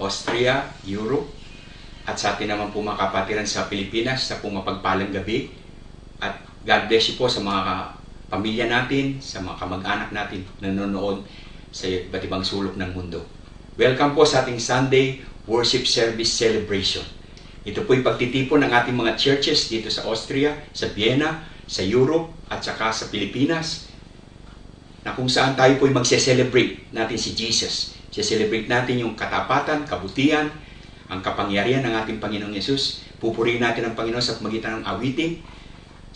Austria, Europe, at sa atin naman po mga kapatiran sa Pilipinas sa pong mapagpalang gabi. At God bless you po sa mga pamilya natin, sa mga kamag-anak natin na nanonood sa iba't ibang sulok ng mundo. Welcome po sa ating Sunday Worship Service Celebration. Ito po yung pagtitipon ng ating mga churches dito sa Austria, sa Vienna, sa Europe, at saka sa Pilipinas, na kung saan tayo po yung magse-celebrate natin si Jesus. I-celebrate natin yung katapatan, kabutihan, ang kapangyarihan ng ating Panginoong Yesus. Pupurihin natin ang Panginoon sa pamagitan ng awitin.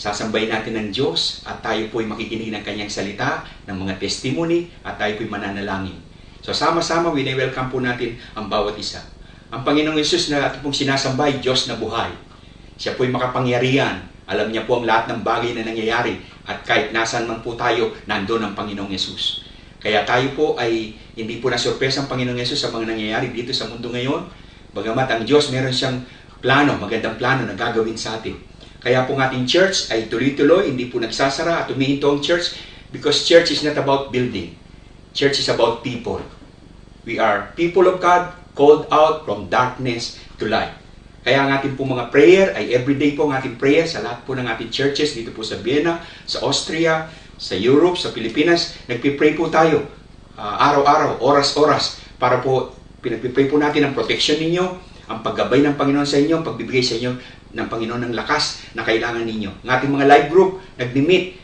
Sasambahin natin ng Diyos at tayo po'y makikinig ng Kanyang salita, ng mga testimony, at tayo po'y mananalangin. So sama-sama, wini-welcome po natin ang bawat isa. Ang Panginoong Yesus na ating pong sinasambay, Diyos na buhay. Siya po'y makapangyarihan. Alam niya po ang lahat ng bagay na nangyayari. At kahit nasan man po tayo, nandoon ang Panginoong Yesus. Kaya tayo po ay hindi po na-surpresa ang Panginoong Yesus sa mga nangyayari dito sa mundo ngayon. Bagamat ang Diyos meron siyang plano, magandang plano na gagawin sa atin. Kaya po ng ating church ay tuloy-tuloy, hindi po nagsasara at humihinto ang church because church is not about building. Church is about people. We are people of God called out from darkness to light. Kaya ang ating po mga prayer ay everyday po ang ating prayer sa lahat po ng ating churches dito po sa Vienna, sa Austria, sa Europe, sa Pilipinas. Nagpipray po tayo araw-araw, oras-oras para po pinagpipray po natin ang protection ninyo, ang paggabay ng Panginoon sa inyo, ang pagbibigay sa inyo ng Panginoon ng lakas na kailangan ninyo. Ang ating mga live group, nag-meet.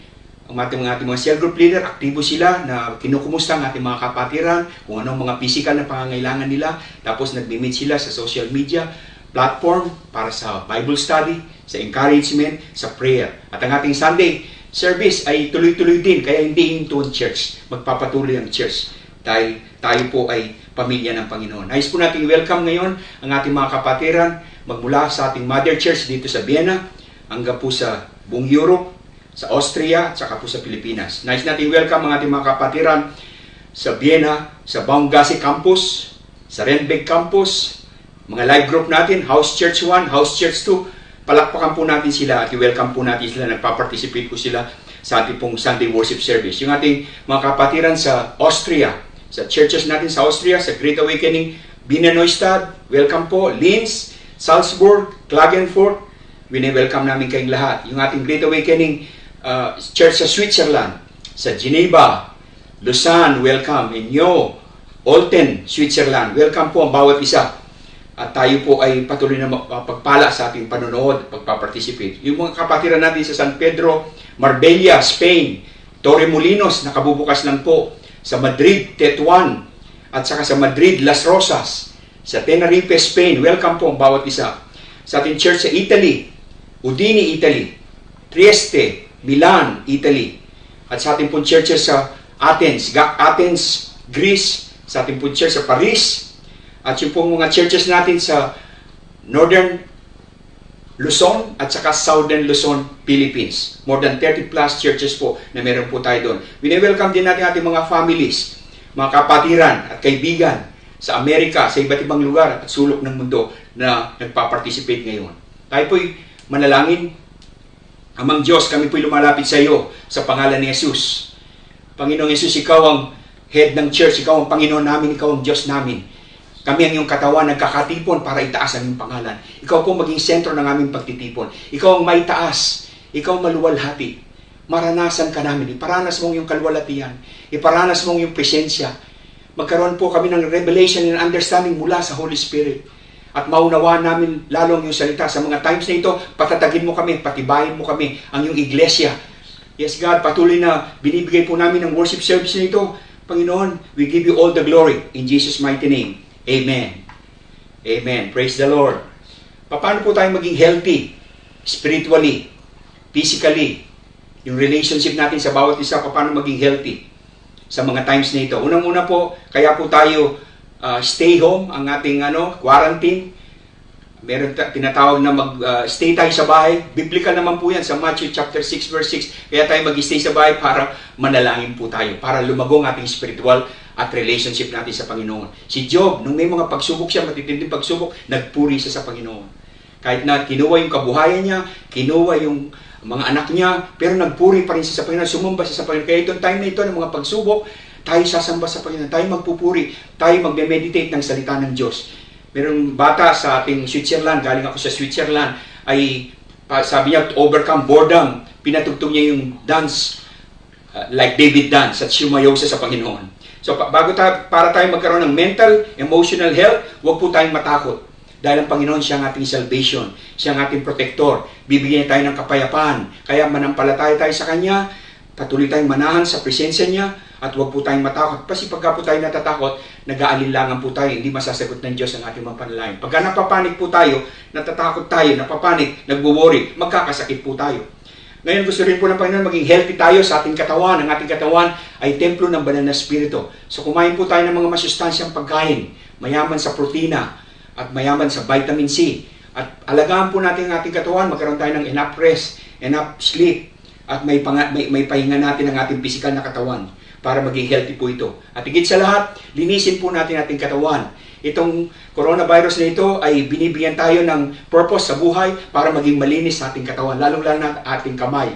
Ang ating mga cell group leader, aktibo sila na kinukumusta ang ating mga kapatiran, kung anong mga physical na pangangailangan nila. Tapos nag-meet sila sa social media platform para sa Bible study, sa encouragement, sa prayer. At ang ating Sunday service ay tuloy-tuloy din, kaya hindi hinto ang church. Magpapatuloy ang church. Dahil tayo po ay pamilya ng Panginoon. Nais po natin welcome ngayon ang ating mga kapatiran magmula sa ating mother church dito sa Vienna, hanggang po sa buong Europe, sa Austria, at saka po sa Pilipinas. Nais natin welcome ang ating mga kapatiran sa Vienna, sa Baumgasse Campus, sa Renbeck Campus, mga live group natin, House Church 1, House Church 2, palakpakan po natin sila at i-welcome po natin sila. Nagpa-participate po sila sa ating pong Sunday Worship Service. Yung ating mga kapatiran sa Austria, sa churches natin sa Austria, sa Great Awakening, Wiener Neustadt, welcome po. Linz, Salzburg, Klagenfurt, wini-welcome namin kayong lahat. Yung ating Great Awakening Church sa Switzerland, sa Geneva, Lausanne, welcome. Inyo, Olten, Switzerland, welcome po ang bawat isa. At tayo po ay patuloy na pagpala sa ating panonood, pagpaparticipate. Yung mga kapatiran natin sa San Pedro, Marbella, Spain, Torremolinos, nakabubukas lang po. Sa Madrid, Tetuan, at saka sa Madrid, Las Rosas, sa Tenerife, Spain, welcome po ang bawat isa. Sa ating church sa Italy, Udine, Italy, Trieste, Milan, Italy, at sa ating pong churches sa Athens, Greece, sa ating pong church sa Paris, at yung pong mga churches natin sa Northern Luzon at saka Southern Luzon, Philippines. More than 30 plus churches po na meron po tayo doon. Wini-welcome din natin ating mga families, mga kapatiran at kaibigan sa Amerika, sa iba't ibang lugar at sulok ng mundo na nagpa-participate ngayon. Tayo po'y manalangin. Amang Diyos, kami po'y lumalapit sa iyo sa pangalan ni Jesus. Panginoong Jesus, ikaw ang head ng church, ikaw ang Panginoon namin, ikaw ang Diyos namin. Kami ang iyong katawan, nagkakatipon para itaas ang iyong pangalan. Ikaw po maging sentro ng aming pagtitipon. Ikaw ang may taas. Ikaw ang maluwalhati. Maranasan ka namin. Iparanas mo ang iyong kalwalatian. Iparanas mo ang iyong presensya. Magkaroon po kami ng revelation and understanding mula sa Holy Spirit. At maunawaan namin lalo ang iyong salita. Sa mga times na ito, patatagin mo kami, patibayin mo kami, ang iyong iglesia. Yes, God, patuloy na binibigay po namin ang worship service na ito. Panginoon, we give you all the glory in Jesus' mighty name. Amen. Amen. Praise the Lord. Paano po tayo maging healthy? Spiritually, physically. Yung relationship natin sa bawat isa, paano maging healthy sa mga times na ito. Unang-una po, kaya po tayo stay home, ang ating quarantine. meron tinatawag na stay tayo sa bahay. Biblical naman po yan sa Matthew chapter 6 verse 6. Kaya tayo mag-stay sa bahay para manalangin po tayo, para lumago ang ating spiritual at relationship natin sa Panginoon. Si Job, nung may mga pagsubok siya, matitinding pagsubok, nagpuri siya sa Panginoon. Kahit na kinuha yung kabuhayan niya, kinuha yung mga anak niya, pero nagpuri pa rin siya sa Panginoon, sumamba siya sa Panginoon. Kaya itong time na ito ng mga pagsubok, tayo sasamba sa Panginoon, tayo magpupuri, tayo magme-meditate ng salita ng Diyos. Merong bata sa ating Switzerland, galing ako sa Switzerland, ay sabi niya, to overcome boredom, pinatugtog niya yung dance, like David dance, at sumayaw siya sa Panginoon. So para tayo magkaroon ng mental, emotional health, huwag po tayong matakot. Dahil ang Panginoon, siya ang ating salvation, siya ang ating protector, bibigyan tayo ng kapayapaan. Kaya manampalataya tayo sa Kanya, patuloy tayong manahan sa presensya niya, at huwag po tayong matakot. Kasi pagka po tayo natatakot, nag-aalinlangan po tayo, hindi masasagot ng Diyos ang ating mga panalangin. Pagka napapanik po tayo, natatakot tayo, napapanik, nagwo-worry, magkakasakit po tayo. Ngayon gusto rin po ng Panginoon maging healthy tayo sa ating katawan. Ang ating katawan ay templo ng banal na espiritu. So kumain po tayo ng mga masustansyang pagkain, mayaman sa protina, at mayaman sa vitamin C. At alagaan po natin ang ating katawan, magkaroon tayo ng enough rest, enough sleep, at may pahinga natin ang ating physical na katawan para maging healthy po ito. At higit sa lahat, linisin po natin ating katawan. Itong coronavirus na ito ay binibigyan tayo ng purpose sa buhay para maging malinis sa ating katawan, lalong-lalo na ating kamay.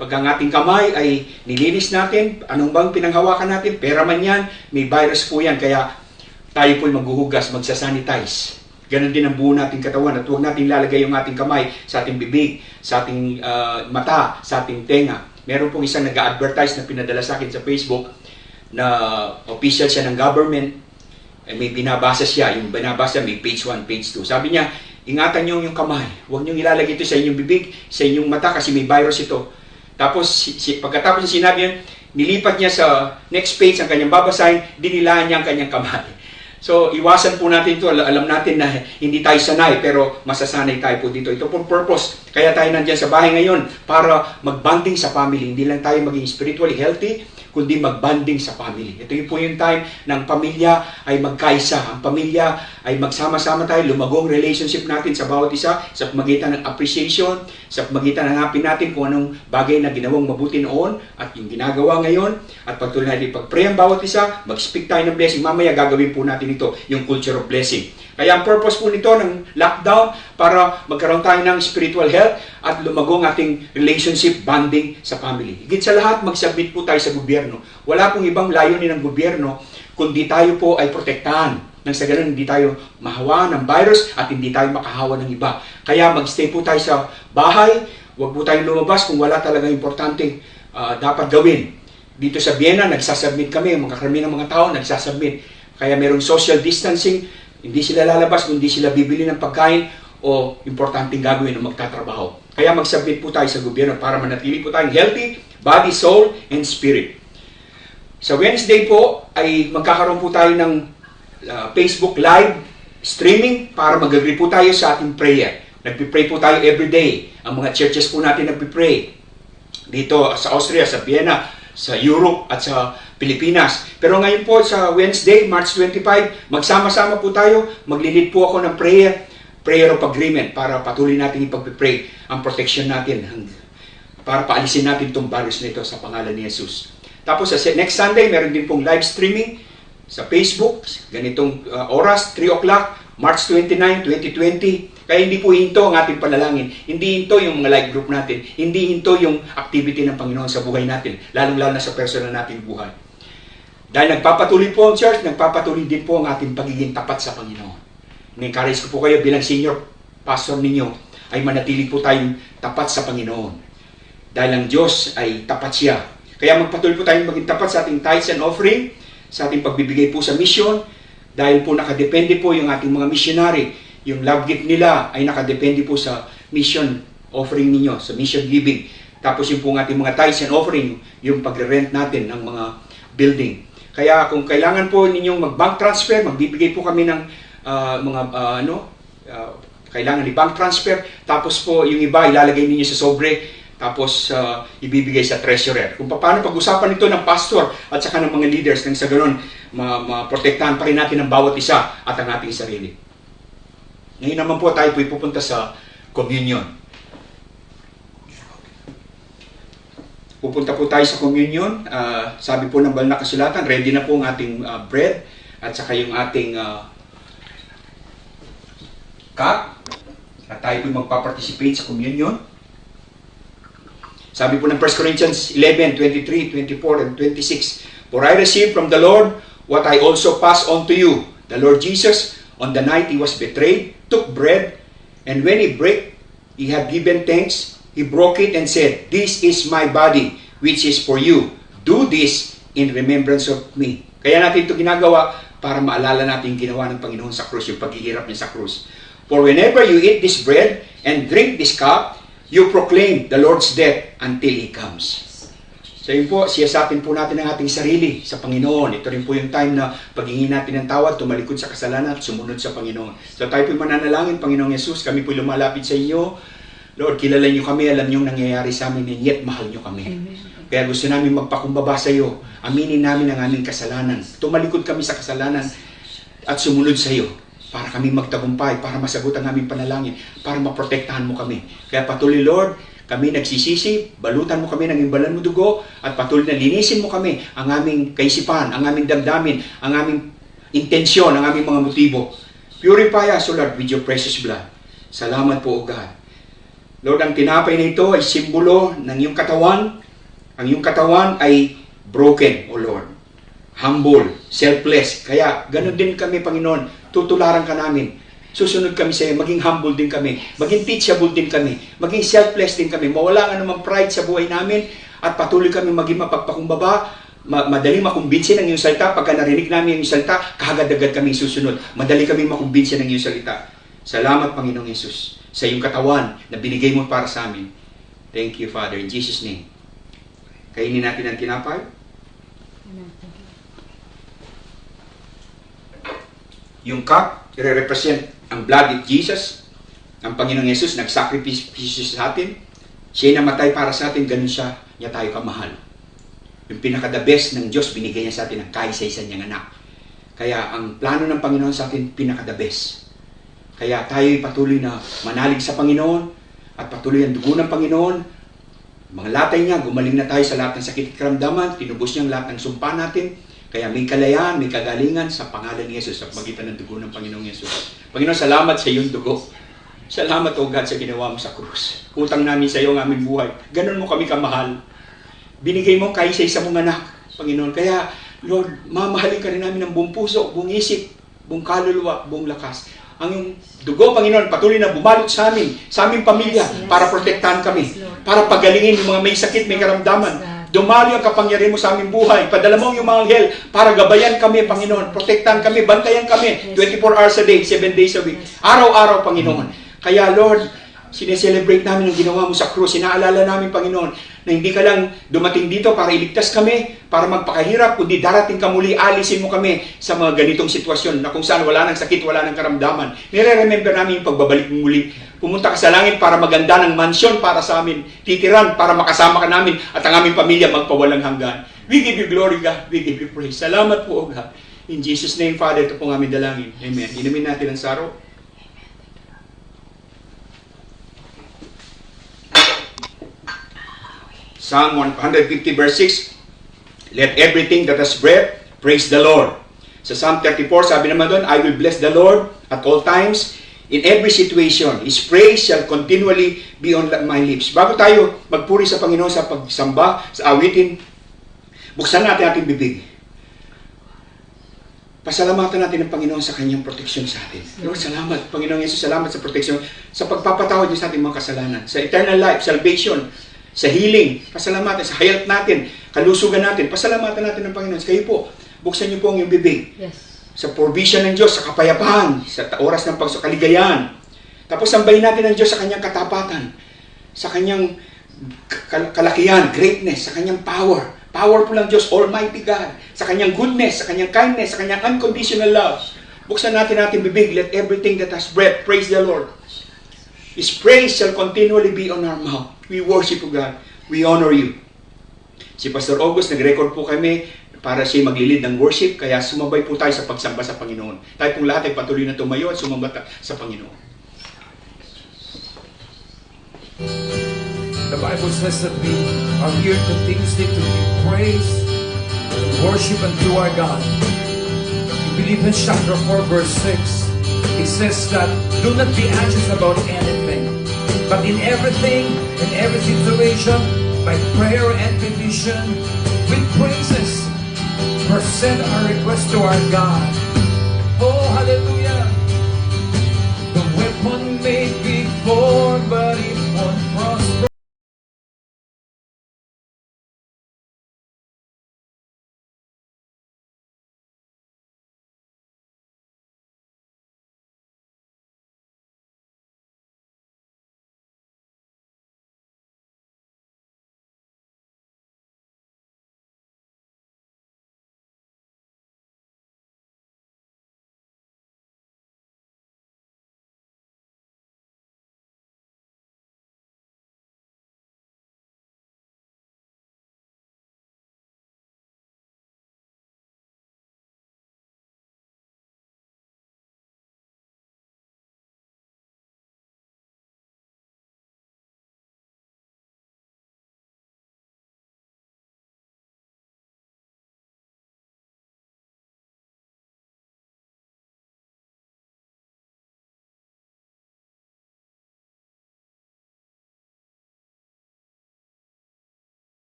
Pag ang ating kamay ay nilinis natin, anong bang pinanghawakan natin? Pera man yan, may virus po yan, kaya tayo po'y maghuhugas, magsasanitize. Ganon din ang buo nating katawan at huwag natin lalagay yung ating kamay sa ating bibig, sa ating mata, sa ating tenga. Meron pong isang nag-advertise na pinadala sa akin sa Facebook na official siya ng government. May binabasa siya, yung binabasa may page 1, page 2. Sabi niya, ingatan niyo yung kamay. Huwag niyo ilalagay ito sa inyong bibig, sa inyong mata kasi may virus ito. Tapos pagkatapos niya sinabi yan, nilipat niya sa next page ang kanyang babasahin, dinilaan niya ang kanyang kamay. So, iwasan po natin ito. Alam natin na hindi tayo sanay, pero masasanay tayo po dito. Ito po purpose. Kaya tayo nandiyan sa bahay ngayon para mag-bonding sa family. Hindi lang tayo maging spiritually healthy, kundi mag-bonding sa family. Ito po yung time ng pamilya ay magkaisa. Ang pamilya ay magsama-sama tayo, lumagong relationship natin sa bawat isa, sa pamagitan ng appreciation, sa pamagitan ng hanapin natin kung anong bagay na ginawang mabuti noon at yung ginagawa ngayon, at pagtuloy natin pag-pray ang bawat isa, mag-speak tayo ng blessing. Mamaya gagawin po natin ito, yung culture of blessing. Kaya ang purpose po nito ng lockdown para magkaroon tayo ng spiritual health at lumagong ating relationship bonding sa family. Higit sa lahat, mag-submit po tayo sa gobyerno. Wala pong ibang layunin ng gobyerno kundi tayo po ay protektahan. Nang sa ganun, hindi tayo mahawa ng virus at hindi tayo makahawa ng iba. Kaya mag-stay po tayo sa bahay. Huwag po tayong lumabas kung wala talaga importanteng dapat gawin. Dito sa Vienna, nagsasubmit kami. Mga karami ng mga tao, nagsasubmit. Kaya mayroong social distancing. Hindi sila lalabas kung hindi sila bibili ng pagkain o importanteng gagawin na magtatrabaho. Kaya mag-submit po tayo sa gobyerno para manatili po tayong healthy body, soul, and spirit. Sa Wednesday po ay magkakaroon po tayo ng Facebook live streaming para mag-agree po tayo sa ating prayer. Nagpipray po tayo everyday. Ang mga churches po natin nagpipray. Dito sa Austria, sa Vienna, sa Europe at sa Pilipinas. Pero ngayon po sa Wednesday, March 25, magsama-sama po tayo. Maglilid po ako ng prayer of agreement para patuloy natin ipag-pray ang protection natin para paalisin natin itong virus na ito sa pangalan ni Jesus. Tapos sa next Sunday, meron din pong live streaming sa Facebook, ganitong oras, 3 o'clock, March 29, 2020. Kaya hindi po hinto ang ating panalangin. Hindi hinto yung mga live group natin. Hindi hinto yung activity ng Panginoon sa buhay natin, lalong-lalo na sa personal nating buhay. Dahil nagpapatuloy po ang church, nagpapatuloy din po ang ating pagiging tapat sa Panginoon. Ni-encourage ko po kayo bilang senior pastor ninyo ay manatili po tayong tapat sa Panginoon. Dahil ang Diyos ay tapat siya. Kaya magpatuloy po tayong maging tapat sa ating tithes and offering, sa ating pagbibigay po sa mission, dahil po nakadepende po yung ating mga missionary. Yung love gift nila ay nakadepende po sa mission offering ninyo, sa mission giving. Tapos yung po ating mga tithes and offering, yung pagre-rent natin ng mga building. Kaya kung kailangan po ninyong mag-bank transfer, magbibigay po kami ng kailangan ni bank transfer. Tapos po yung iba ilalagay ninyo sa sobre. Tapos ibibigay sa treasurer. Kung paano pag-usapan ito ng pastor at saka ng mga leaders nang sa ganun, maprotektahan pa rin natin ang bawat isa at ang ating sarili. Ngayon naman po tayo po'y pupunta sa communion. Pupunta po tayo sa communion. Sabi po ng banal na kasulatan, ready na po ang ating bread at saka yung ating cup. At tayo po magpa-participate sa communion. Sabi po ng 1 Corinthians 11, 23, 24, and 26, "For I received from the Lord what I also passed on to you. The Lord Jesus, on the night He was betrayed, took bread, and when He brake, He had given thanks. He broke it and said, 'This is my body, which is for you. Do this in remembrance of me.'" Kaya natin ito ginagawa para maalala natin yung ginawa ng Panginoon sa krus, yung paghihirap niya sa krus. "For whenever you eat this bread and drink this cup, you proclaim the Lord's death until He comes." So yun po, siyasatin po natin ang ating sarili sa Panginoon. Ito rin po yung time na paghingi natin ng tawad, tumalikod sa kasalanan at sumunod sa Panginoon. So tayo po mananalangin, Panginoong Yesus, kami po lumalapit sa inyo. Lord, kilala niyo kami, alam niyo nangyayari sa amin, and yet mahal niyo kami. Kaya gusto namin magpakumbaba sa iyo. Aminin namin ang aming kasalanan. Tumalikod kami sa kasalanan at sumunod sa iyo para kami magtagumpay, para masagot ang aming panalangin, para maprotektahan mo kami. Kaya patuloy, Lord, kami nagsisisi, balutan mo kami ng imbalan mo dugo, at patuloy na linisin mo kami ang aming kaisipan, ang aming damdamin, ang aming intensyon, ang aming mga motibo. Purify us, O Lord, with your precious blood. Salamat po, O God. Lord, ang tinapay na ito ay simbolo ng iyong katawan. Ang iyong katawan ay broken, O Lord. Humble, selfless. Kaya ganun din kami, Panginoon. Tutularan ka namin. Susunod kami sa iyo, maging humble din kami, maging teachable din kami, maging selfless din kami, mawala nga namang pride sa buhay namin, at patuloy kami maging mapagpakumbaba, madali makumbinsin ng iyong salita. Pagka narinig namin ang iyong salita, kahagad-agad kami susunod. Madali kami makumbinsin ng iyong salita. Salamat, Panginoong Yesus, sa iyong katawan na binigay mo para sa amin. Thank you, Father, in Jesus' name. Kainin natin ang tinapay. Yung cup, i-represent ang blood of Jesus. Ang Panginoong Yesus nag-sacrifice sa atin. Siya namatay para sa atin, ganun niya tayo kamahal. Yung pinaka-the best ng Diyos, binigay niya sa atin ang kaisa-isa niyang anak. Kaya ang plano ng Panginoon sa atin, pinaka-the best. Kaya tayo'y patuloy na manalig sa Panginoon, at patuloy ang dugo ng Panginoon. Mga latay niya, gumaling na tayo sa lahat ng sakit at karamdaman, tinubos niya ang lahat ng sumpa natin. Kaya may kalayaan, may kagalingan sa pangalan ni Jesus sa pagitan ng dugo ng Panginoong Yesus. Panginoon, salamat sa iyong dugo. Salamat, O God, sa ginawa mo sa krus. Utang namin sa iyo ang aming buhay. Ganon mo kami kamahal. Binigay mo kaisa-isa mong anak, Panginoon. Kaya, Lord, mamahalin ka rin namin ng buong puso, buong isip, buong kaluluwa, buong lakas. Ang iyong dugo, Panginoon, patuloy na bumalot sa amin, sa aming pamilya, para protektahan kami, para pagalingin yung mga may sakit, may karamdaman. Dumali ang kapangyarihan mo sa aming buhay. Padala mo yung mga anghel para gabayan kami, Panginoon. Protektahan kami, bantayan kami. 24 hours a day, 7 days a week. Araw-araw, Panginoon. Kaya, Lord, sineselebrate namin ang ginawa mo sa krus. Sinaalala namin, Panginoon, na hindi ka lang dumating dito para iligtas kami, para magpakahirap, kundi darating ka muli, alisin mo kami sa mga ganitong sitwasyon na kung saan wala ng sakit, wala ng karamdaman. Nire-remember namin yung pagbabalik mo muli. Pumunta ka sa langit para maganda ng mansyon para sa amin. Titiran para makasama ka namin at ang aming pamilya magpawalang hanggan. We give you glory, God. We give you praise. Salamat po, O God. In Jesus' name, Father, ito po ang aming dalangin. Amen. Inumin natin ang saro. Psalm 150 verse 6, "Let everything that has breath praise the Lord." Sa Psalm 34, sabi naman doon, "I will bless the Lord at all times. In every situation, His praise shall continually be on my lips." Bago tayo magpuri sa Panginoon sa pagsamba, sa awitin, buksan natin ating bibig. Pasalamatan natin ang Panginoon sa Kanyang proteksyon sa atin. Lord, salamat. Panginoong Yesus, salamat sa proteksyon, sa pagpapatawad niyo sa ating mga kasalanan, sa eternal life, salvation, sa healing, pasalamatan, sa health natin, kalusugan natin, pasalamatan natin ng Panginoon. Kayo po, buksan niyo po ang iyong bibig. Yes. Sa provision ng Diyos, sa kapayapaan, sa oras ng kaligayahan. Tapos sambahin natin ang Diyos sa Kanyang katapatan, sa Kanyang kalakihan, greatness, sa Kanyang power. Powerful ang Diyos, Almighty God. Sa Kanyang goodness, sa Kanyang kindness, sa Kanyang unconditional love. Buksan natin ating bibig. Let everything that has breath praise the Lord. His praise shall continually be on our mouth. We worship you, God. We honor you. Si Pastor August, nag-record po kami para siya maglilid ng worship, kaya sumabay po tayo sa pagsamba sa Panginoon. Tayo pong lahat ay patuloy na tumayo at sumamba sa Panginoon. The Bible says that we are here continuously to give praise and worship unto our God. In Philippians chapter 4 verse 6, it says that do not be anxious about anything, but in everything, in every situation, by prayer and petition, with praises, present our request to our God. Oh, hallelujah! The weapon may be formed, but it won't prosper.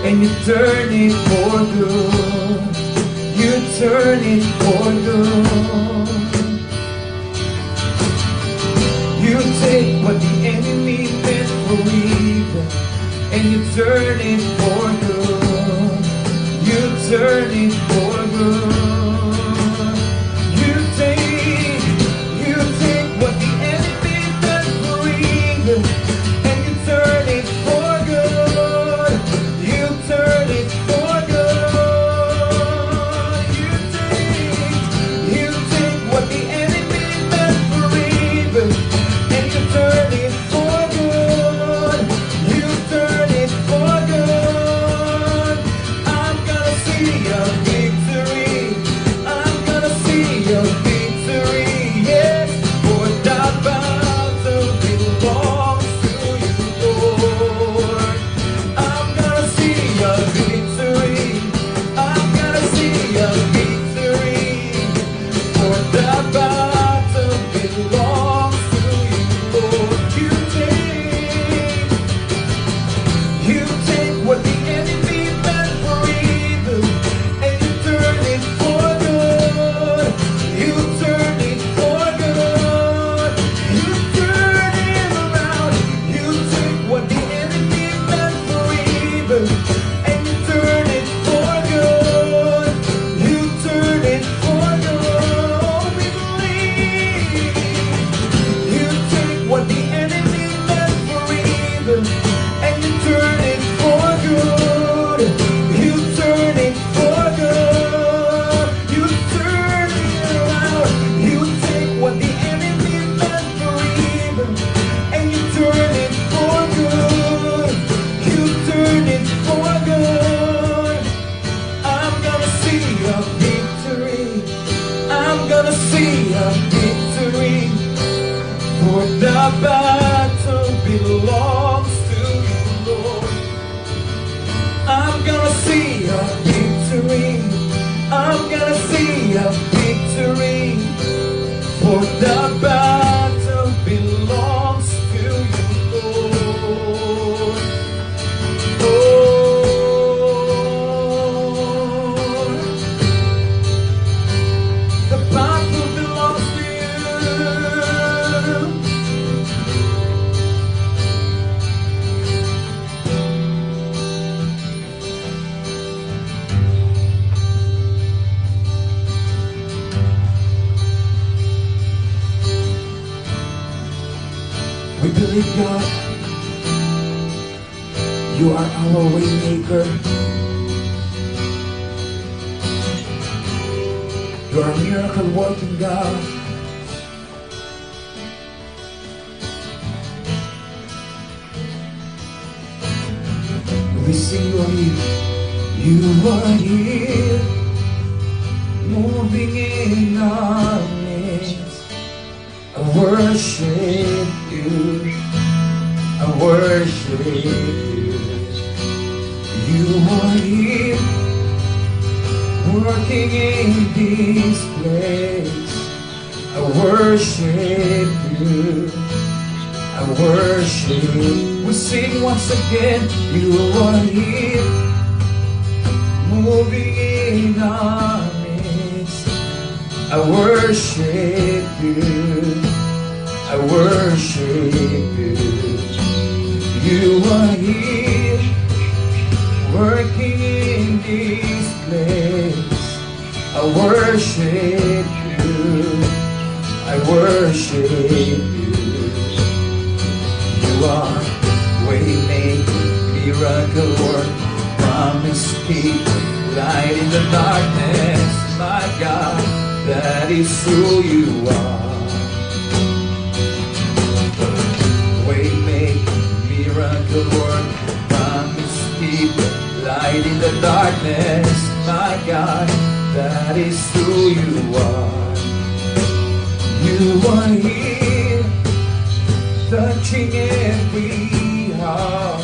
And you turn it for good. You turn it for good. You take what the enemy meant for evil, and you turn it for good. You turn it for good. You take what the enemy meant for evil, and you turn it for good. You turn it for good. You take what the enemy meant for evil, and you turn it for good. You turn it for good. I'm gonna see a victory. gonna see a victory, for the battle belongs to you, Lord. I'm gonna see a victory, I'm gonna see a victory, for the battle belongs to you, Lord. Lord, the battle belongs to you. We believe, God, you are our way maker. You are a miracle working God. We sing you are here. You are here, moving in our midst. I worship you, I worship you. You are here, working in this place. I worship you, I worship you. We sing once again, you are here, moving in our midst. I worship you, I worship you. You are here, working in this place. I worship you, I worship you. You are waymaker, miracle work, promise keeper, light in the darkness. My God, that is who you are. Waymaker, miracle work, promise keeper, light in the darkness. My God, that is who you are. You are here, touching every heart.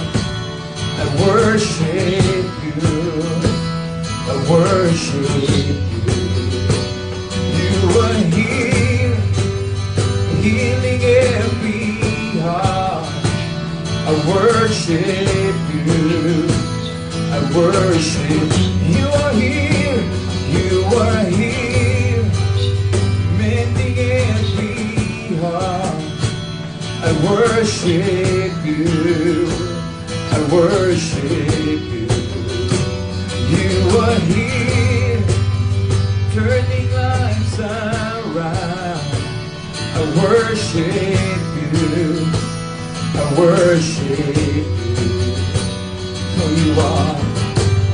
I worship you, I worship you. You are here, healing every heart. I worship you, I worship you. You are here, you are here, mending every heart. I worship you, I worship you. You are here, turning lives around. I worship you, I worship you. For you are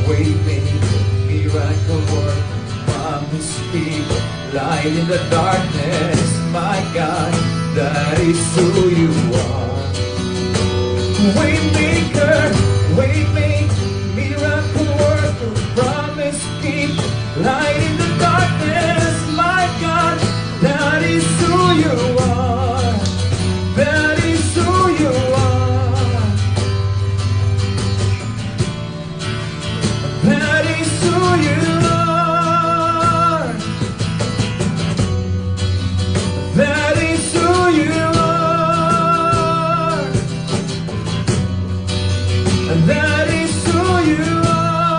waymaker, miracle worker, promise keeper, light in the darkness. My God, that is who you are. Waymaker, waymaker, miracle worker, promise keeper, light in the darkness. My God, that is who you are. That is who you are. That is who you are. That is who you are. That is who you are.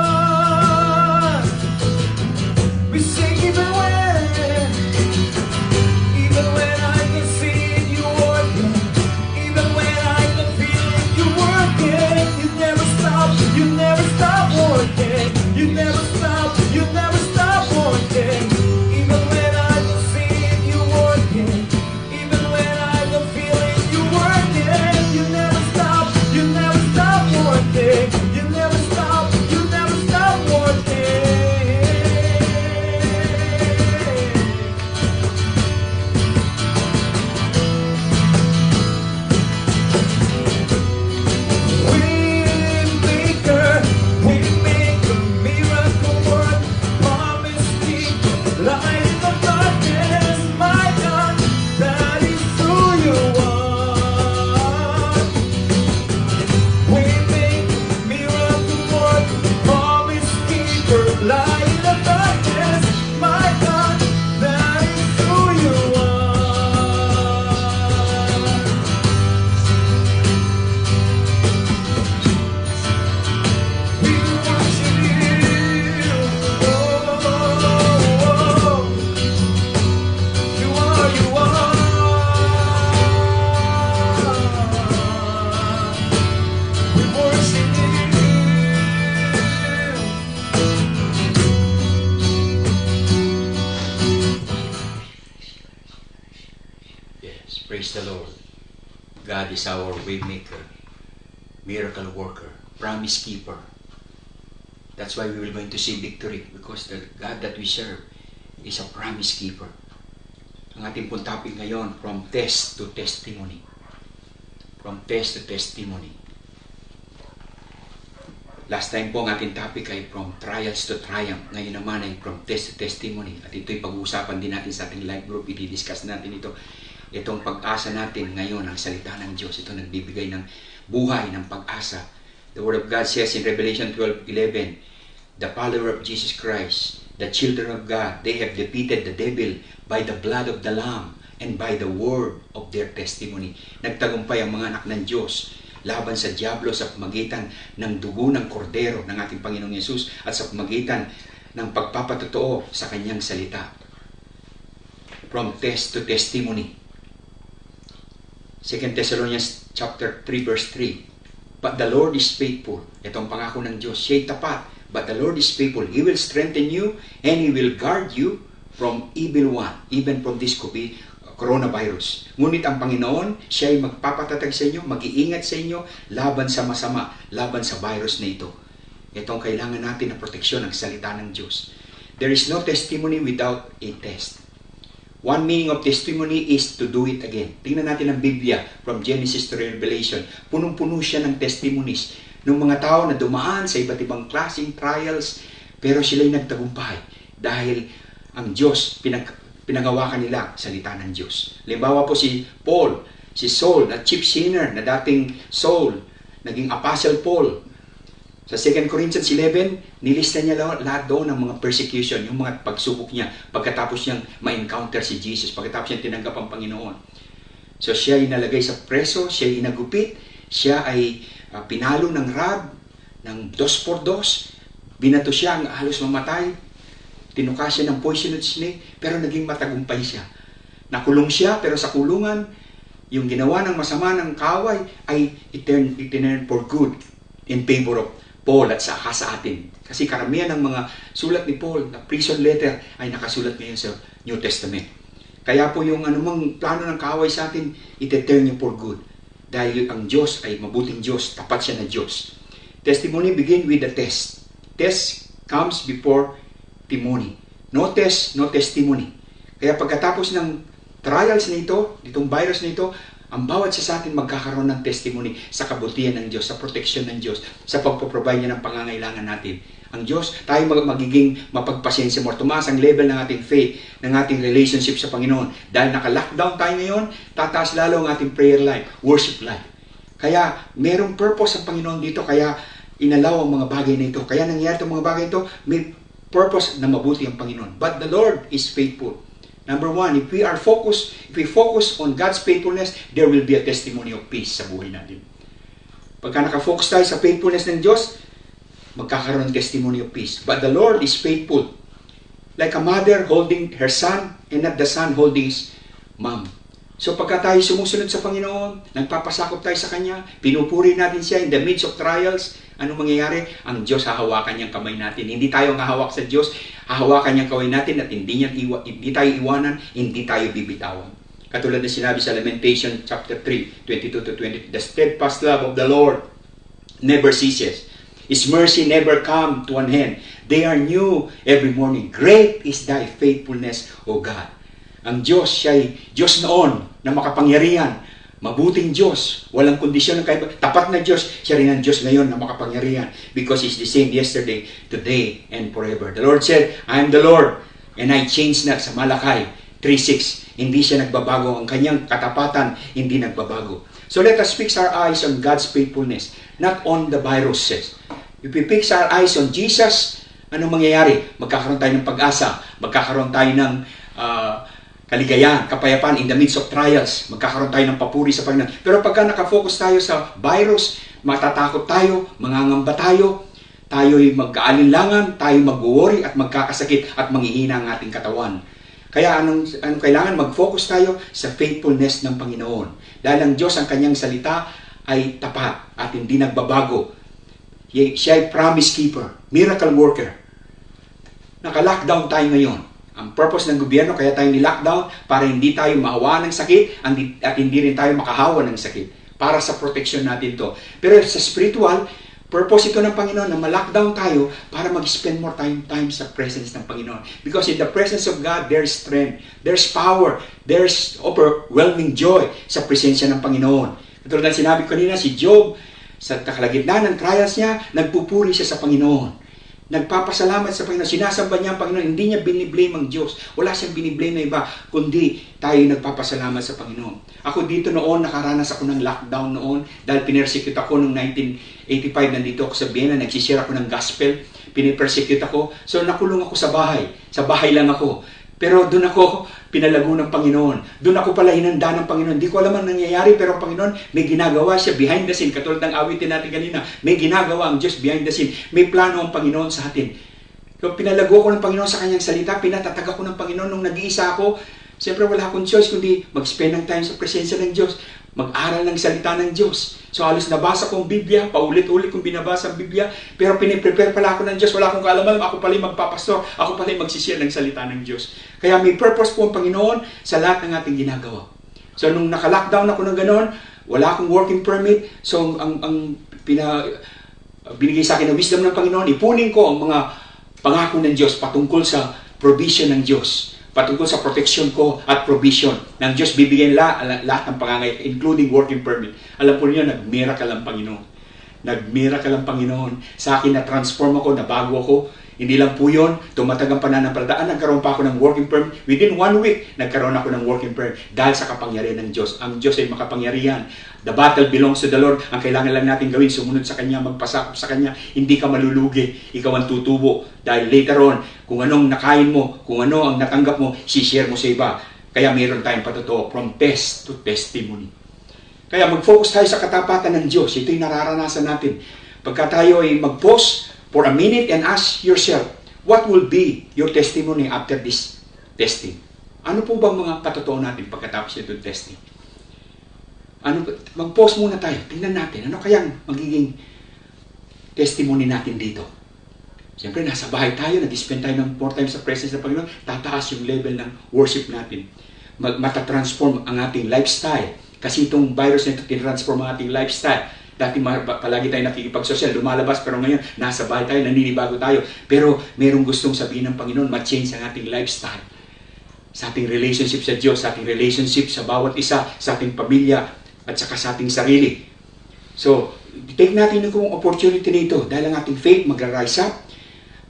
Praise the Lord. God is our way maker, miracle worker, promise keeper. That's why we will going to see victory, because the God that we serve is a promise keeper. Ang ating pong topic ngayon, from test to testimony. From test to testimony. Last time po ang ating topic ay from trials to triumph. Ngayon naman ay from test to testimony. At ito'y pag-uusapan din natin sa ating live group. I-discuss natin ito. Itong pag-asa natin ngayon, ang salita ng Diyos. Ito nagbibigay ng buhay, ng pag-asa. The Word of God says in Revelation 12:11, the follower of Jesus Christ, the children of God, they have defeated the devil by the blood of the Lamb and by the word of their testimony. Nagtagumpay ang mga anak ng Diyos laban sa diablo sa pamagitan ng dugo ng kordero ng ating Panginoong Yesus at sa pamagitan ng pagpapatotoo sa kanyang salita. From test to testimony. 2 Thessalonians chapter 3 verse 3. But the Lord is faithful. Ito ang pangako ng Diyos. Siya'y tapat. But the Lord is faithful. He will strengthen you and He will guard you from evil one, even from this coronavirus. Ngunit ang Panginoon, siya ay magpapatatag sa inyo, mag-iingat sa inyo, laban sa masama, laban sa virus na ito. Ito ang kailangan natin na proteksyon ng salita ng Diyos. There is no testimony without a test. One meaning of testimony is to do it again. Tingnan natin ang Biblia from Genesis to Revelation. Punong-puno siya ng testimonies ng mga tao na dumaan sa iba't ibang klaseng trials, pero sila'y nagtagumpay dahil ang Diyos pinangawakan nila salita ng Diyos. Halimbawa po si Paul, si Saul, na chief sinner na dating Saul, naging Apostle Paul. Sa 2 Corinthians 11, nilista niya lahat doon ng mga persecution, yung mga pagsubok niya, pagkatapos niyang ma-encounter si Jesus, pagkatapos niyang tinanggap ang Panginoon. So siya ay nalagay sa preso, siya ay inagupit, siya ay pinalo ng rod, ng 2x2, binato siya, halos mamatay, tinuka siya ng poisonous snake, pero naging matagumpay siya. Nakulong siya, pero sa kulungan, yung ginawa ng masama ng kaway ay itinurn for good in favor of Paul at sa atin. Kasi karamihan ng mga sulat ni Paul na prison letter ay nakasulat ngayon sa New Testament. Kaya po yung anumang plano ng kaway sa atin, ititurn niyo for good. Dahil ang Diyos ay mabuting Diyos, tapat siya na Diyos. Testimony begin with a test. Test comes before testimony. No test, no testimony. Kaya pagkatapos ng trials na ito, itong virus na ito, ang bawat isa sa atin magkakaroon ng testimony sa kabutihan ng Diyos, sa proteksyon ng Diyos, sa pagpaprovide niya ng pangangailangan natin. Ang Diyos, tayo magiging mapagpasensya mo. Tumaas ang level ng ating faith, ng ating relationship sa Panginoon. Dahil naka-lockdown tayo ngayon, tataas lalo ang ating prayer life, worship life. Kaya merong purpose ang Panginoon dito, kaya inalaw ang mga bagay na ito. Kaya nangyari itong mga bagay ito, may purpose na mabuti ang Panginoon. But the Lord is faithful. Number one, if we focus on God's faithfulness, there will be a testimony of peace sa buhay natin. Pagka nakafocus tayo sa faithfulness ng Diyos, magkakaroon ng testimony of peace. But the Lord is faithful. Like a mother holding her son and not the son holding his mom. So pagka tayo sumusunod sa Panginoon, nagpapasakop tayo sa Kanya, pinupuri natin siya in the midst of trials, anong mangyayari? Ang Diyos hahawakan niyang kamay natin. Hindi tayo ang hahawak sa Diyos, hahawakan niyang kamay natin at hindi tayo iwanan, hindi tayo bibitawan. Katulad na sinabi sa Lamentation chapter 3, 22 to 20, the steadfast love of the Lord never ceases. His mercy never come to an end. They are new every morning. Great is thy faithfulness, O God. Ang Diyos, siya ay Diyos noon na makapangyarihan. Mabuting Diyos. Walang kondisyon ng kaiba. Tapat na Diyos. Siya rin ang Diyos ngayon na makapangyarihan. Because He's the same yesterday, today, and forever. The Lord said, I am the Lord, and I change not sa Malakay 3:6. Hindi siya nagbabago. Ang kanyang katapatan, hindi nagbabago. So let us fix our eyes on God's faithfulness, not on the viruses. If we fix our eyes on Jesus, anong mangyayari? Magkakaroon tayo ng pag-asa. Magkakaroon tayo ng kaligayahan, kapayapaan in the midst of trials. Magkakaroon tayo ng papuri sa Panginoon. Pero pagka nakafocus tayo sa virus, matatakot tayo, mangangamba tayo, tayo'y magkaalinlangan, tayo mag-worry at magkakasakit at manghihina ang ating katawan. Kaya anong kailangan? Mag-focus tayo sa faithfulness ng Panginoon. Dahil ang Diyos, ang kanyang salita ay tapat at hindi nagbabago. Siya ay promise keeper, miracle worker. Naka-lockdown tayo ngayon. Ang purpose ng gobyerno, kaya tayo ni-lockdown, para hindi tayo maawa ng sakit at hindi rin tayo makahawa ng sakit. Para sa protection natin to. Pero sa spiritual, purpose ito ng Panginoon na ma-lockdown tayo para mag-spend more time sa presence ng Panginoon. Because in the presence of God, there's strength, there's power, there's overwhelming joy sa presensya ng Panginoon. Katulad ng sinabi ko kanina, si Job, sa kalagitnaan ng trials niya, nagpupuri siya sa Panginoon. Nagpapasalamat sa Panginoon. Sinasamba niya ang Panginoon. Hindi niya biniblame ang Diyos. Wala siyang biniblame na iba, kundi tayo nagpapasalamat sa Panginoon. Ako dito noon, nakaranas ako ng lockdown noon dahil pinersecute ako noong 1985. Nandito ako sa Vienna, nagsishare ako ng gospel. Pinipersecute ako. So nakulong ako sa bahay. Sa bahay lang ako. Pero doon ako pinalago ng Panginoon. Doon ako pala hinanda ng Panginoon. Hindi ko alam ang nangyayari, pero ang Panginoon, may ginagawa siya behind the scene. Katulad ng awitin natin kanina, may ginagawa ang Diyos behind the scene. May plano ang Panginoon sa atin. Kung pinalago ko ng Panginoon sa kanyang salita, pinatatag ako ng Panginoon nung nag-iisa ako. Siyempre wala akong choice kundi mag-spend ng time sa presensya ng Diyos. Mag-aral ng salita ng Diyos. So halos nabasa ko ang Biblia, paulit-ulit kong binabasa ang Biblia, pero piniprepare pala ako ng Diyos. Wala akong kaalaman, ako pala magpapastor, ako pala magsishare ng salita ng Diyos. Kaya may purpose po ang Panginoon sa lahat ng ating ginagawa. So nung naka-lockdown ako ng ganoon, wala akong working permit, so binigay sa akin ng wisdom ng Panginoon, ipunin ko ang mga pangako ng Diyos patungkol sa provision ng Diyos. Patungkol sa protection ko at provision ng Diyos, bibigyan lahat ng pangangailangan, including working permit. Alam po niyo, nag-miracle ang Panginoon. Nag-miracle ang Panginoon. Sa akin, na-transform ako, nabago ako. Hindi lang po yun, tumatag ang pananampalataya. Nagkaroon pa ako ng working permit. Within 1 week, nagkaroon ako ng working permit dahil sa kapangyarihan ng Diyos. Ang Diyos ay makapangyarihan. The battle belongs to the Lord. Ang kailangan lang natin gawin, sumunod sa Kanya, magpasakop sa Kanya. Hindi ka malulugi. Ikaw ang tutubo. Dahil later on, kung anong nakain mo, kung ano ang natanggap mo, share mo sa iba. Kaya mayroon tayong patotoo, from test to testimony. Kaya mag-focus tayo sa katapatan ng Diyos. Ito'y nararanasan natin. Pagka tayo ay mag-pause for a minute and ask yourself, what will be your testimony after this testing? Ano po bang mga patotoo natin pagkatapos itong testing? Mag-pause muna tayo. Tingnan natin. Ano kayang magiging testimony natin dito? Siyempre, nasa bahay tayo. Nag-spend tayo ng more time sa presence ng Panginoon. Tataas yung level ng worship natin. Matatransform ang ating lifestyle. Kasi itong virus na ito, tinransform ang ating lifestyle. Dati palagi tayo nakikipag-social, lumalabas, pero ngayon, nasa bahay tayo, naninibago tayo. Pero merong gustong sabihin ng Panginoon, ma-change ang ating lifestyle. Sa ating relationship sa Diyos, sa ating relationship sa bawat isa, sa ating pamilya, at saka sa ating sarili. So, take natin yung opportunity nito dahil ang ating faith magra-rise up,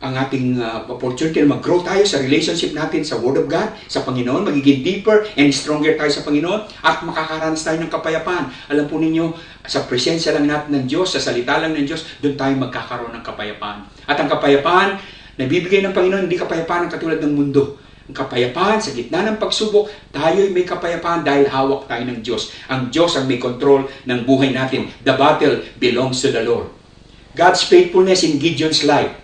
ang ating opportunity na mag-grow tayo sa relationship natin sa Word of God, sa Panginoon, magiging deeper and stronger tayo sa Panginoon, at makakaranas tayo ng kapayapaan. Alam po ninyo, sa presensya lang natin ng Diyos, sa salita lang ng Diyos, doon tayo magkakaroon ng kapayapaan. At ang kapayapaan na bibigay ng Panginoon, hindi kapayapaan ang katulad ng mundo. Ang kapayapaan sa gitna ng pagsubok, tayo'y may kapayapaan dahil hawak tayo ng Diyos. Ang Diyos ang may control ng buhay natin. The battle belongs to the Lord. God's faithfulness in Gideon's life.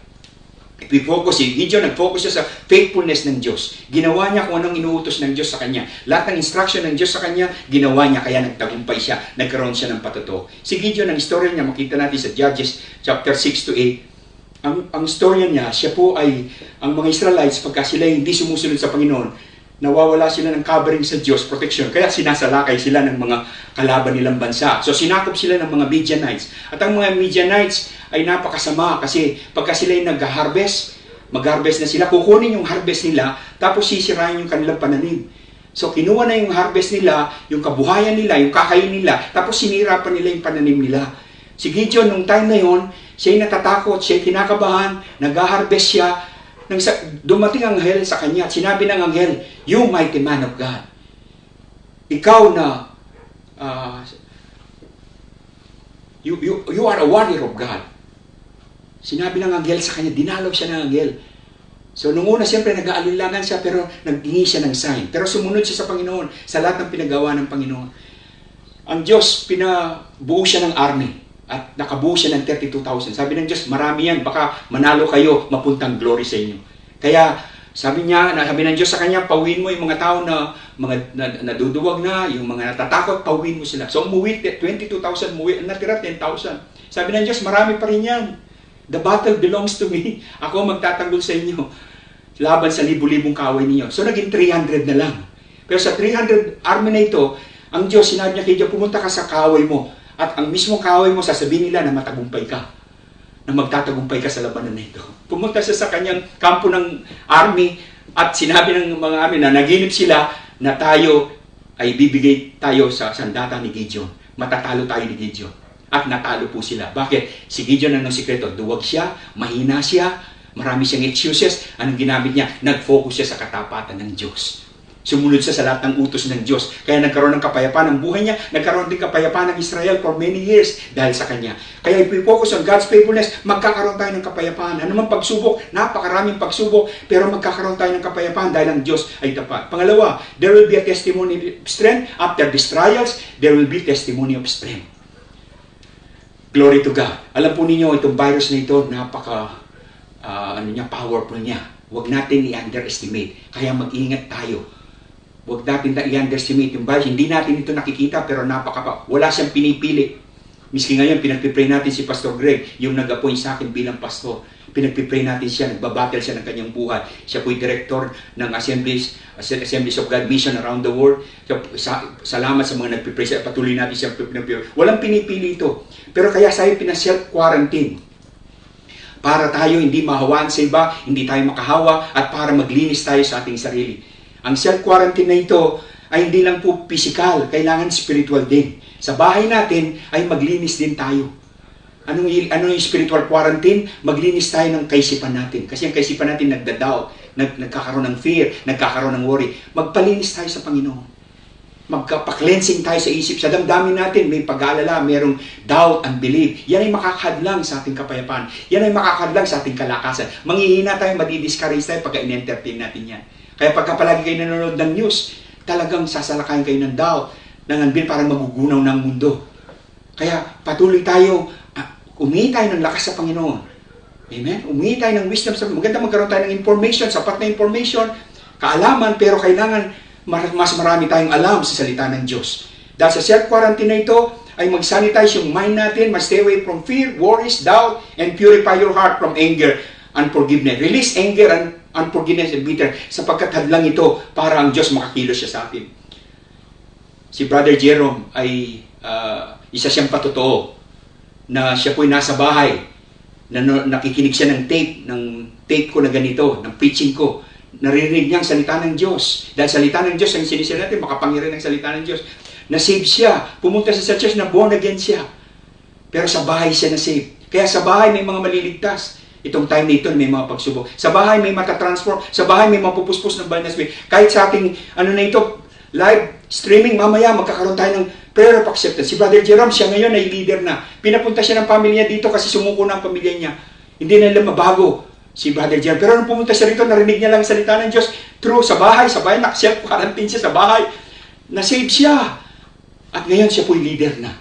If we focus, si Gideon, nag-focus siya sa faithfulness ng Diyos. Ginawa niya kung anong inuutos ng Diyos sa kanya. Lahat ng instruction ng Diyos sa kanya, ginawa niya, kaya nagtagumpay siya. Nagkaroon siya ng patotoo. Si Gideon, ang istorya niya, makita natin sa Judges chapter 6 to 8. Ang istorya niya, siya po ay, ang mga Israelites, pagka sila hindi sumusunod sa Panginoon, nawawala sila ng covering sa Diyos, protection. Kaya sinasalakay sila ng mga kalaban nilang bansa. So sinakop sila ng mga Midianites. At ang mga Midianites ay napakasama kasi pagka sila yung mag-harvest na sila, kukunin yung harvest nila, tapos sisirain yung kanilang pananim. So kinuha na yung harvest nila, yung kabuhayan nila, yung kakain nila, tapos sinira pa nila yung pananim nila. Si Gideon, nung time na yon, siya'y natatakot, siya'y kinakabahan, nag-harvest siya. Nang dumating ang anghel sa kanya at sinabi ng anghel, "You mighty man of God, ikaw na you are a warrior of God." Sinabi ng anghel sa kanya, dinalaw siya ng anghel. So nung una siyempre nag-aalinlangan siya pero naghingi siya ng sign. Pero sumunod siya sa Panginoon sa lahat ng pinagawa ng Panginoon. Ang Diyos, pinabuo siya ng army. At nakabuo siya ng 32,000. Sabi ng Diyos, marami yan. Baka manalo kayo, mapuntang glory sa inyo. Kaya, sabi ng Diyos sa kanya, pauwiin mo yung mga tao na naduduwag na, yung mga natatakot, pauwiin mo sila. So, umuwi, 22,000, umuwi, natira 10,000. Sabi ng Diyos, marami pa rin yan. The battle belongs to me. Ako magtatanggol sa inyo. laban sa libu-libong kaaway ninyo. So naging 300 na lang. Pero sa 300 army na ito, ang Diyos, sinabi niya kay Job, pumunta ka sa kaaway mo. At ang mismong kaaway mo, sasabihin nila na matagumpay ka. Na magtatagumpay ka sa labanan na ito. Pumunta siya sa kanyang kampo ng army at sinabi ng mga army na naginip sila na tayo ay bibigay tayo sa sandata ni Gideon. Matatalo tayo ni Gideon. At natalo po sila. Bakit? Si Gideon anong sikreto? Duwag siya, mahina siya, marami siyang excuses. Anong ginamit niya? Nag-focus siya sa katapatan ng Diyos. Sumunod siya sa lahat ng utos ng Diyos. Kaya nagkaroon ng kapayapaan ang buhay niya. Nagkaroon din kapayapaan ng Israel for many years dahil sa kanya. Kaya if we focus on God's faithfulness, magkakaroon tayo ng kapayapaan. Ano man pagsubok, napakaraming pagsubok, pero magkakaroon tayo ng kapayapaan dahil ang Diyos ay tapat. Pangalawa, there will be a testimony of strength. After these trials, there will be testimony of strength. Glory to God. Alam po ninyo, itong virus na ito, powerful niya. Huwag natin i-underestimate. Kaya mag-ingat tayo. Huwag natin i-underestimate yung virus. Hindi natin ito nakikita, pero wala siyang pinipili. Miski ngayon, pinagpipray natin si Pastor Greg, yung nag-appoint sa akin bilang pastor. Pinagpipray natin siya, nagbabattle siya ng kanyang buhay. Siya po'y director ng Assemblies of God Mission around the world. Salamat sa mga nagpipray siya. Patuloy natin siya pinagpipray. Walang pinipili ito. Pero kaya sa'yo pina-self-quarantine. Para tayo hindi mahawaan sa iba, hindi tayo makahawa, at para maglinis tayo sa ating sarili. Ang self-quarantine na ito ay hindi lang po physical, kailangan spiritual din. Sa bahay natin ay maglinis din tayo. Ano yung spiritual quarantine? Maglinis tayo ng kaisipan natin. Kasi ang kaisipan natin nagda-doubt, nagkakaroon ng fear, nagkakaroon ng worry. Magpalinis tayo sa Panginoon. Magpa-cleansing tayo sa isip. Sa damdamin natin, may pag-aalala, mayroong doubt and belief. Yan ay makakadlang sa ating kapayapaan. Yan ay makakadlang sa ating kalakasan. Manghihina tayo, madi-discourage tayo pagka in-entertain natin yan. Kaya pagka palagi kayo nanonood ng news, talagang sasalakayin kayo ng doubt, ng anbil, parang magugunaw ng mundo. Kaya patuloy tayo, umingi tayo ng lakas sa Panginoon. Amen? Umingi tayo ng wisdom. Maganda magkaroon tayo ng information, sapat na information, kaalaman, pero kailangan mas marami tayong alam sa salita ng Diyos. Dahil sa self-quarantine na ito, ay mag-sanitize yung mind natin, stay away from fear, worries, doubt, and purify your heart from anger, unforgiveness. Release anger and unforgiveness and bitter, sapagkat hadlang ito para ang Diyos makakilos siya sa atin. Si Brother Jerome ay isa siyang patotoo na siya po'y nasa bahay, na nakikinig siya ng tape ko na ganito, ng preaching ko. Naririnig niya ang salita ng Diyos. Dahil salita ng Diyos, ang sinisira natin, makapangyarihan ng salita ng Diyos. Na-save siya. Pumunta siya sa church na born again siya. Pero sa bahay siya na-save. Kaya sa bahay may mga maliligtas. Itong time na ito, may mga pagsubok. Sa bahay may matatransform. Sa bahay may mapupuspos ng banal na spirit. Kahit sa ating, live streaming, mamaya magkakaroon tayo ng prayer of acceptance. Si Brother Jerome, siya ngayon ay leader na. Pinapunta siya ng pamilya dito kasi sumuko na ang pamilya niya. Hindi na nila mabago si Brother Jerome. Pero nung pumunta siya rito, narinig niya lang ang salita ng Diyos. True, sa bahay, self-quarantine siya sa bahay. Na-save siya. At ngayon siya po'y leader na.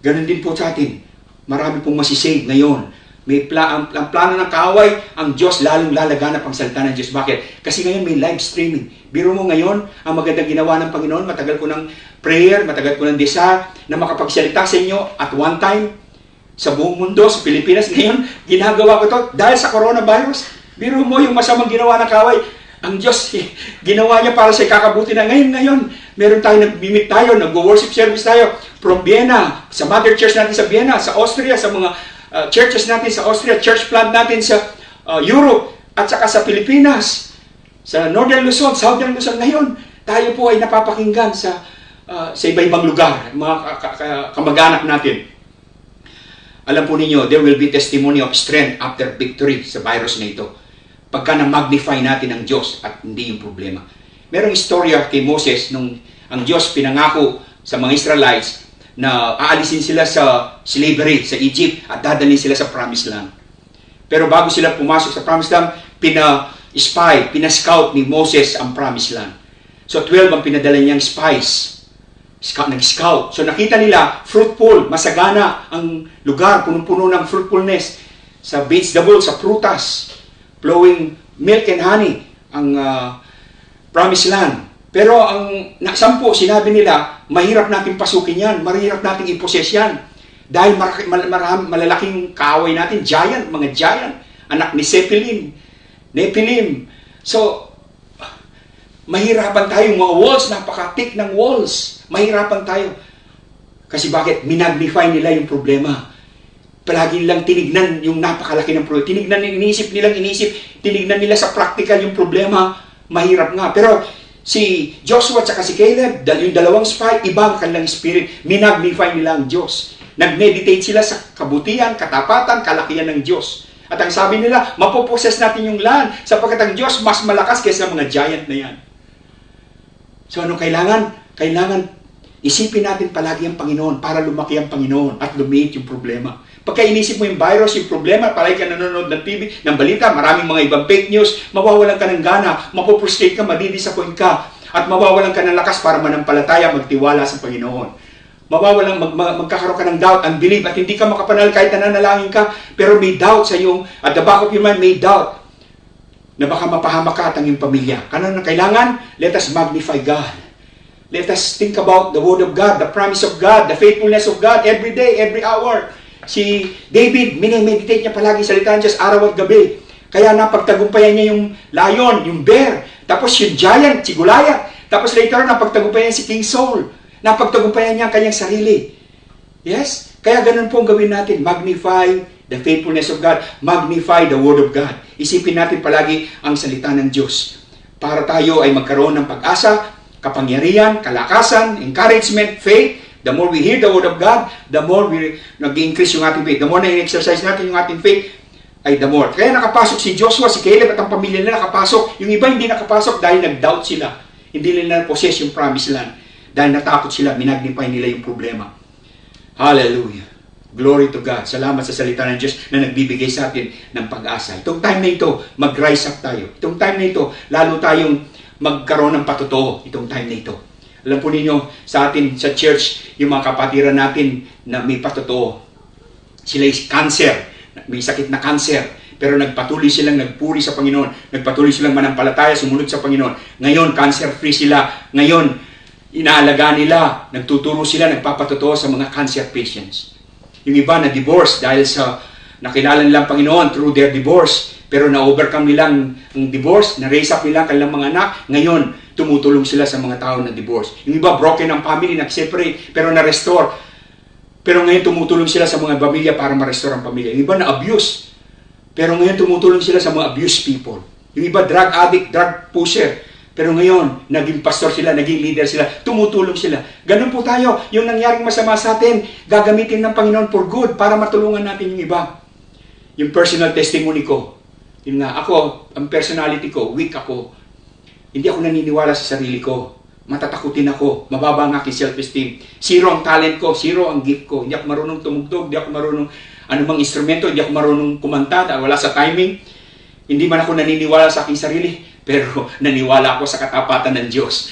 Ganon din po sa atin. Marami pong masisave ngayon. May ang plano ng kaaway, ang Diyos lalong lalaganap ang salita ng Diyos. Bakit? Kasi ngayon may live streaming. Biro mo ngayon, ang magandang ginawa ng Panginoon, matagal ko ng prayer, matagal ko ng desire, na makapagsalita sa inyo at one time, sa buong mundo, sa Pilipinas. Ngayon, ginagawa ko to dahil sa coronavirus. Biro mo yung masamang ginawa ng kaaway, ang Diyos, ginawa niya para sa ikakabuti na ngayon. Meron tayo, nag-mimit tayo, nag-worship service tayo from Vienna, sa Mother Church natin sa Vienna, sa Austria, sa mga churches natin sa Austria, church plant natin sa Europe, at saka sa Pilipinas, sa Northern Luzon, Southern Luzon. Ngayon, tayo po ay napapakinggan sa iba-ibang lugar, mga kamag-anak natin. Alam po ninyo, there will be testimony of strength after victory sa virus na ito. Pagka na-magnify natin ang Diyos at hindi yung problema. Merong istorya kay Moses nung ang Diyos pinangako sa mga Israelites na aalisin sila sa slavery sa Egypt at dadalhin sila sa Promised Land. Pero bago sila pumasok sa Promised Land, pina-scout ni Moses ang Promised Land. So 12 ang pinadala niyang spies. Nag-scout. So nakita nila, fruitful, masagana ang lugar, punong-puno ng fruitfulness. Sa vegetables, sa prutas, flowing milk and honey, ang Promised Land. Pero ang 10, sinabi nila, mahirap natin pasukin yan, mahirap natin iposes yan. Dahil malalaking kaaway natin, mga giant, anak ni Nephilim, So, mahirapan tayo. Mga walls, napaka-thick ng walls. Mahirapan tayo. Kasi bakit? Minagnify nila yung problema. Palagi nilang tinignan yung napakalaki ng problema. Tinignan, inisip. Tinignan nila sa practical yung problema. Mahirap nga. Pero si Joshua at si Caleb, yung dalawang spy, iba ang kanilang spirit. Minagnify nila ang Diyos. Nag-meditate sila sa kabutihan, katapatan, kalakihan ng Diyos. At ang sabi nila, mapoposes natin yung land sapagkat ang Diyos mas malakas kaysa mga giant na yan. So ano kailangan? Kailangan isipin natin palagi ang Panginoon para lumaki ang Panginoon at lumiit yung problema. Pagka inisip mo yung virus, yung problema, palagi ka nanonood ng TV, ng balita, maraming mga ibang fake news, mawawalan ka ng gana, mapuprostrate ka, madidisappoint ka, at mawawalan ka ng lakas para manampalataya, magtiwala sa Panginoon. Magkakaroon ka ng doubt, unbelief, at hindi ka makapanal kahit nananalangin ka, pero may doubt sa iyong, at the back of your mind, may doubt na baka mapahamak ka at ang iyong pamilya. Kailangan, let us magnify God. Let us think about the Word of God, the promise of God, the faithfulness of God, every day, every hour. Si David, minimeditate niya palagi salita ng Diyos araw at gabi. Kaya napagtagumpayan niya yung lion, yung bear, tapos yung giant, si Goliath. Tapos later, napagtagumpayan si King Saul. Napagtagumpayan niya ang kanyang sarili. Yes? Kaya ganun po ang gawin natin. Magnify the faithfulness of God. Magnify the Word of God. Isipin natin palagi ang salita ng Diyos. Para tayo ay magkaroon ng pag-asa, kapangyarihan, kalakasan, encouragement, faith. The more we hear the Word of God, the more we nag-increase yung ating faith. The more na in-exercise natin yung ating faith, ay the more. Kaya nakapasok si Joshua, si Caleb at ang pamilya nila nakapasok. Yung iba hindi nakapasok dahil nag-doubt sila. Hindi nila possess yung promised land. Dahil natakot sila, minagnify nila yung problema. Hallelujah. Glory to God. Salamat sa salita ng Diyos na nagbibigay sa atin ng pag-asa. Itong time na ito, mag-rise up tayo. Itong time na ito, lalo tayong magkaroon ng patotoo. Itong time na ito. Alam po ninyo, sa atin, sa church, yung mga kapatiran natin na may patotoo. Sila is cancer. May sakit na cancer. Pero nagpatuloy silang nagpuri sa Panginoon. Nagpatuloy silang manampalataya, sumunod sa Panginoon. Ngayon, cancer-free sila. Ngayon, inaalaga nila, nagtuturo sila, nagpapatotoo sa mga cancer patients. Yung iba na divorce dahil sa nakilala nilang Panginoon through their divorce, pero na-overcome nilang ang divorce, na-raise up nila kanilang mga anak, ngayon, tumutulong sila sa mga tao na divorce. Yung iba, broken ang family, nag-separate, pero na-restore. Pero ngayon, tumutulong sila sa mga pamilya para ma-restore ang pamilya. Yung iba, na-abuse. Pero ngayon, tumutulong sila sa mga abused people. Yung iba, drug addict, drug pusher. Pero ngayon, naging pastor sila, naging leader sila, tumutulong sila. Ganun po tayo. Yung nangyaring masama sa atin, gagamitin ng Panginoon for good para matulungan natin yung iba. Yung personal testimony ko. Yun nga, ako, ang personality ko, weak ako. Hindi ako naniniwala sa sarili ko. Matatakutin ako. Mababa ang aking self-esteem. Zero ang talent ko. Zero ang gift ko. Hindi ako marunong tumugtog. Hindi ako marunong anumang instrumento. Hindi ako marunong kumanta. Wala sa timing. Hindi man ako naniniwala sa aking sarili. Pero naniwala ako sa katapatan ng Diyos.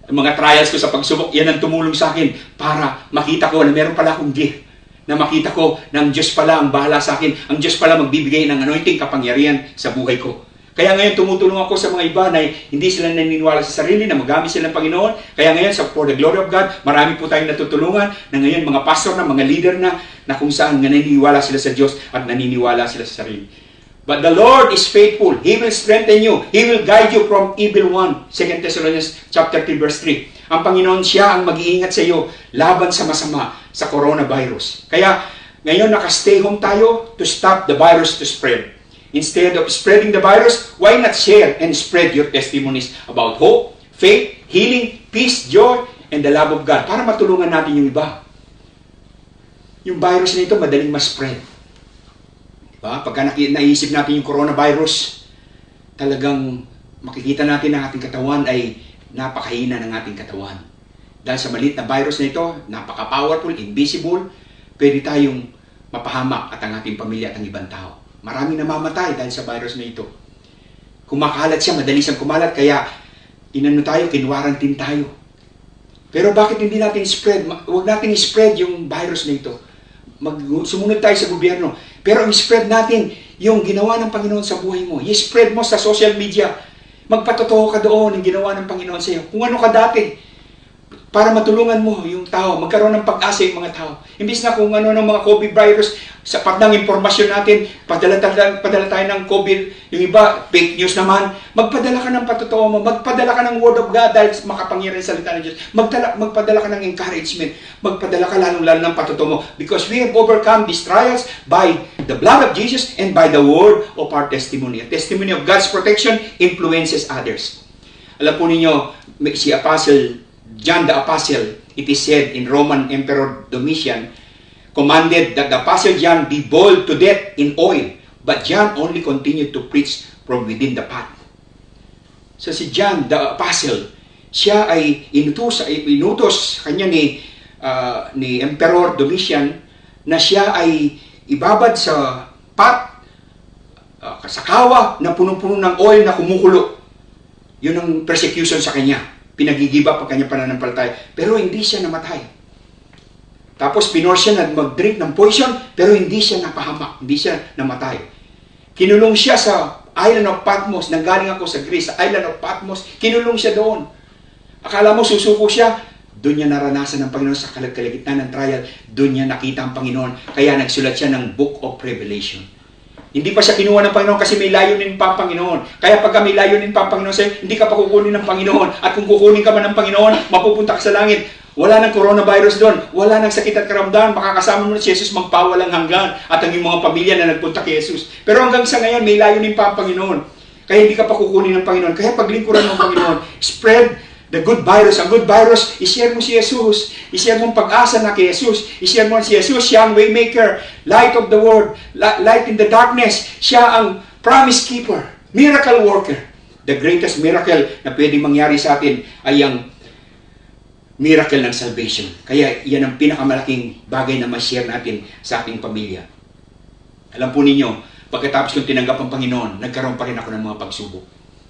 Ang mga trials ko sa pagsubok, yan ang tumulong sa akin para makita ko na meron pala akong gift. Na makita ko na ang Diyos pala ang bahala sa akin. Ang Diyos pala magbibigay ng anointing kapangyarihan sa buhay ko. Kaya ngayon tumutulong ako sa mga iba na hindi sila naniniwala sa sarili, na magamit sila ng Panginoon. Kaya ngayon, for the glory of God, marami po tayong natutulungan na ngayon mga pastor na, mga leader na kung saan naniniwala sila sa Diyos at naniniwala sila sa sarili. But the Lord is faithful. He will strengthen you. He will guide you from evil one. 2 Thessalonians chapter 3 verse 3. Ang Panginoon siya ang mag-iingat sa iyo laban sa masama, sa coronavirus. Kaya ngayon naka-stay home tayo to stop the virus to spread. Instead of spreading the virus, why not share and spread your testimonies about hope, faith, healing, peace, joy, and the love of God para matulungan natin yung iba. Yung virus na ito madaling ma-spread. Pagka naisip natin yung coronavirus, talagang makikita natin ang ating katawan ay napakahina ng ating katawan. Dahil sa maliit na virus na ito, napaka-powerful, invisible, pwede tayong mapahamak at ang ating pamilya at ang ibang tao. Maraming namamatay dahil sa virus na ito. Kumakalat siya, madali siyang kumalat, kaya kinwarantin tayo. Pero bakit hindi natin spread? Huwag natin spread yung virus na ito. Sumunod tayo sa gobyerno. Pero i-spread natin yung ginawa ng Panginoon sa buhay mo. I-spread mo sa social media. Magpatotoo ka doon ng ginawa ng Panginoon sa iyo. Kung ano ka dati. Para matulungan mo yung tao. Magkaroon ng pag-asa yung mga tao. Imbis na kung ano ng mga COVID virus, sapat ng impormasyon natin, padala tayo ng COVID, yung iba, fake news naman, magpadala ka ng patotoo mo, magpadala ka ng word of God dahil makapangyarihan sa salita ng Diyos, magpadala ka ng encouragement, magpadala ka lalong-lalo ng patotoo mo, because we have overcome these trials by the blood of Jesus and by the word of our testimony. A testimony of God's protection influences others. Alam po ninyo, si Apostle John the Apostle, it is said in Roman Emperor Domitian, commanded that the Apostle John be boiled to death in oil, but John only continued to preach from within the pot. So si John the Apostle, siya ay inutos kanya ni Emperor Domitian na siya ay ibabad sa pot, sa kawa na punong-puno ng oil na kumukulo. Yun ang persecution sa kanya. Pinagigiba pa kanya pananampalataya. Pero hindi siya namatay. Tapos pinorse siya na mag-drink ng poison, pero hindi siya napahamak, hindi siya namatay. Kinulong siya sa island of Patmos, nanggaling ako sa Greece, sa island of Patmos, kinulong siya doon. Akala mo susuko siya, doon niya naranasan ng Panginoon sa kalagitnaan ng trial, doon niya nakita ang Panginoon, kaya nagsulat siya ng Book of Revelation. Hindi pa siya kinuha ng Panginoon kasi may layunin pa ang Panginoon. Kaya pagka may layunin pa ang Panginoon sa'yo, hindi ka pa kukunin ng Panginoon. At kung kukunin ka man ng Panginoon, mapupunta ka sa langit. Wala nang coronavirus doon. Wala nang sakit at karamdaman. Makakasama mo na si Jesus magpawalang hanggan at ang iyong mga pamilya na nagpunta kay Jesus. Pero hanggang sa ngayon, may layunin pa ang Panginoon. Kaya hindi ka pa kukunin ng Panginoon. Kaya paglingkuran ng Panginoon, spread the good virus. Ang good virus, ishare mo si Jesus. Ishare mo ang pag-asa na kay Jesus. Ishare mo si Jesus. Siya ang waymaker, light of the world, light in the darkness. Siya ang promise keeper, miracle worker. The greatest miracle na pwedeng mangyari sa atin ay ang miracle ng salvation. Kaya yan ang pinakamalaking bagay na ma-share natin sa ating pamilya. Alam po ninyo, pagkatapos kong tinanggap ang Panginoon, nagkaroon pa rin ako ng mga pagsubok.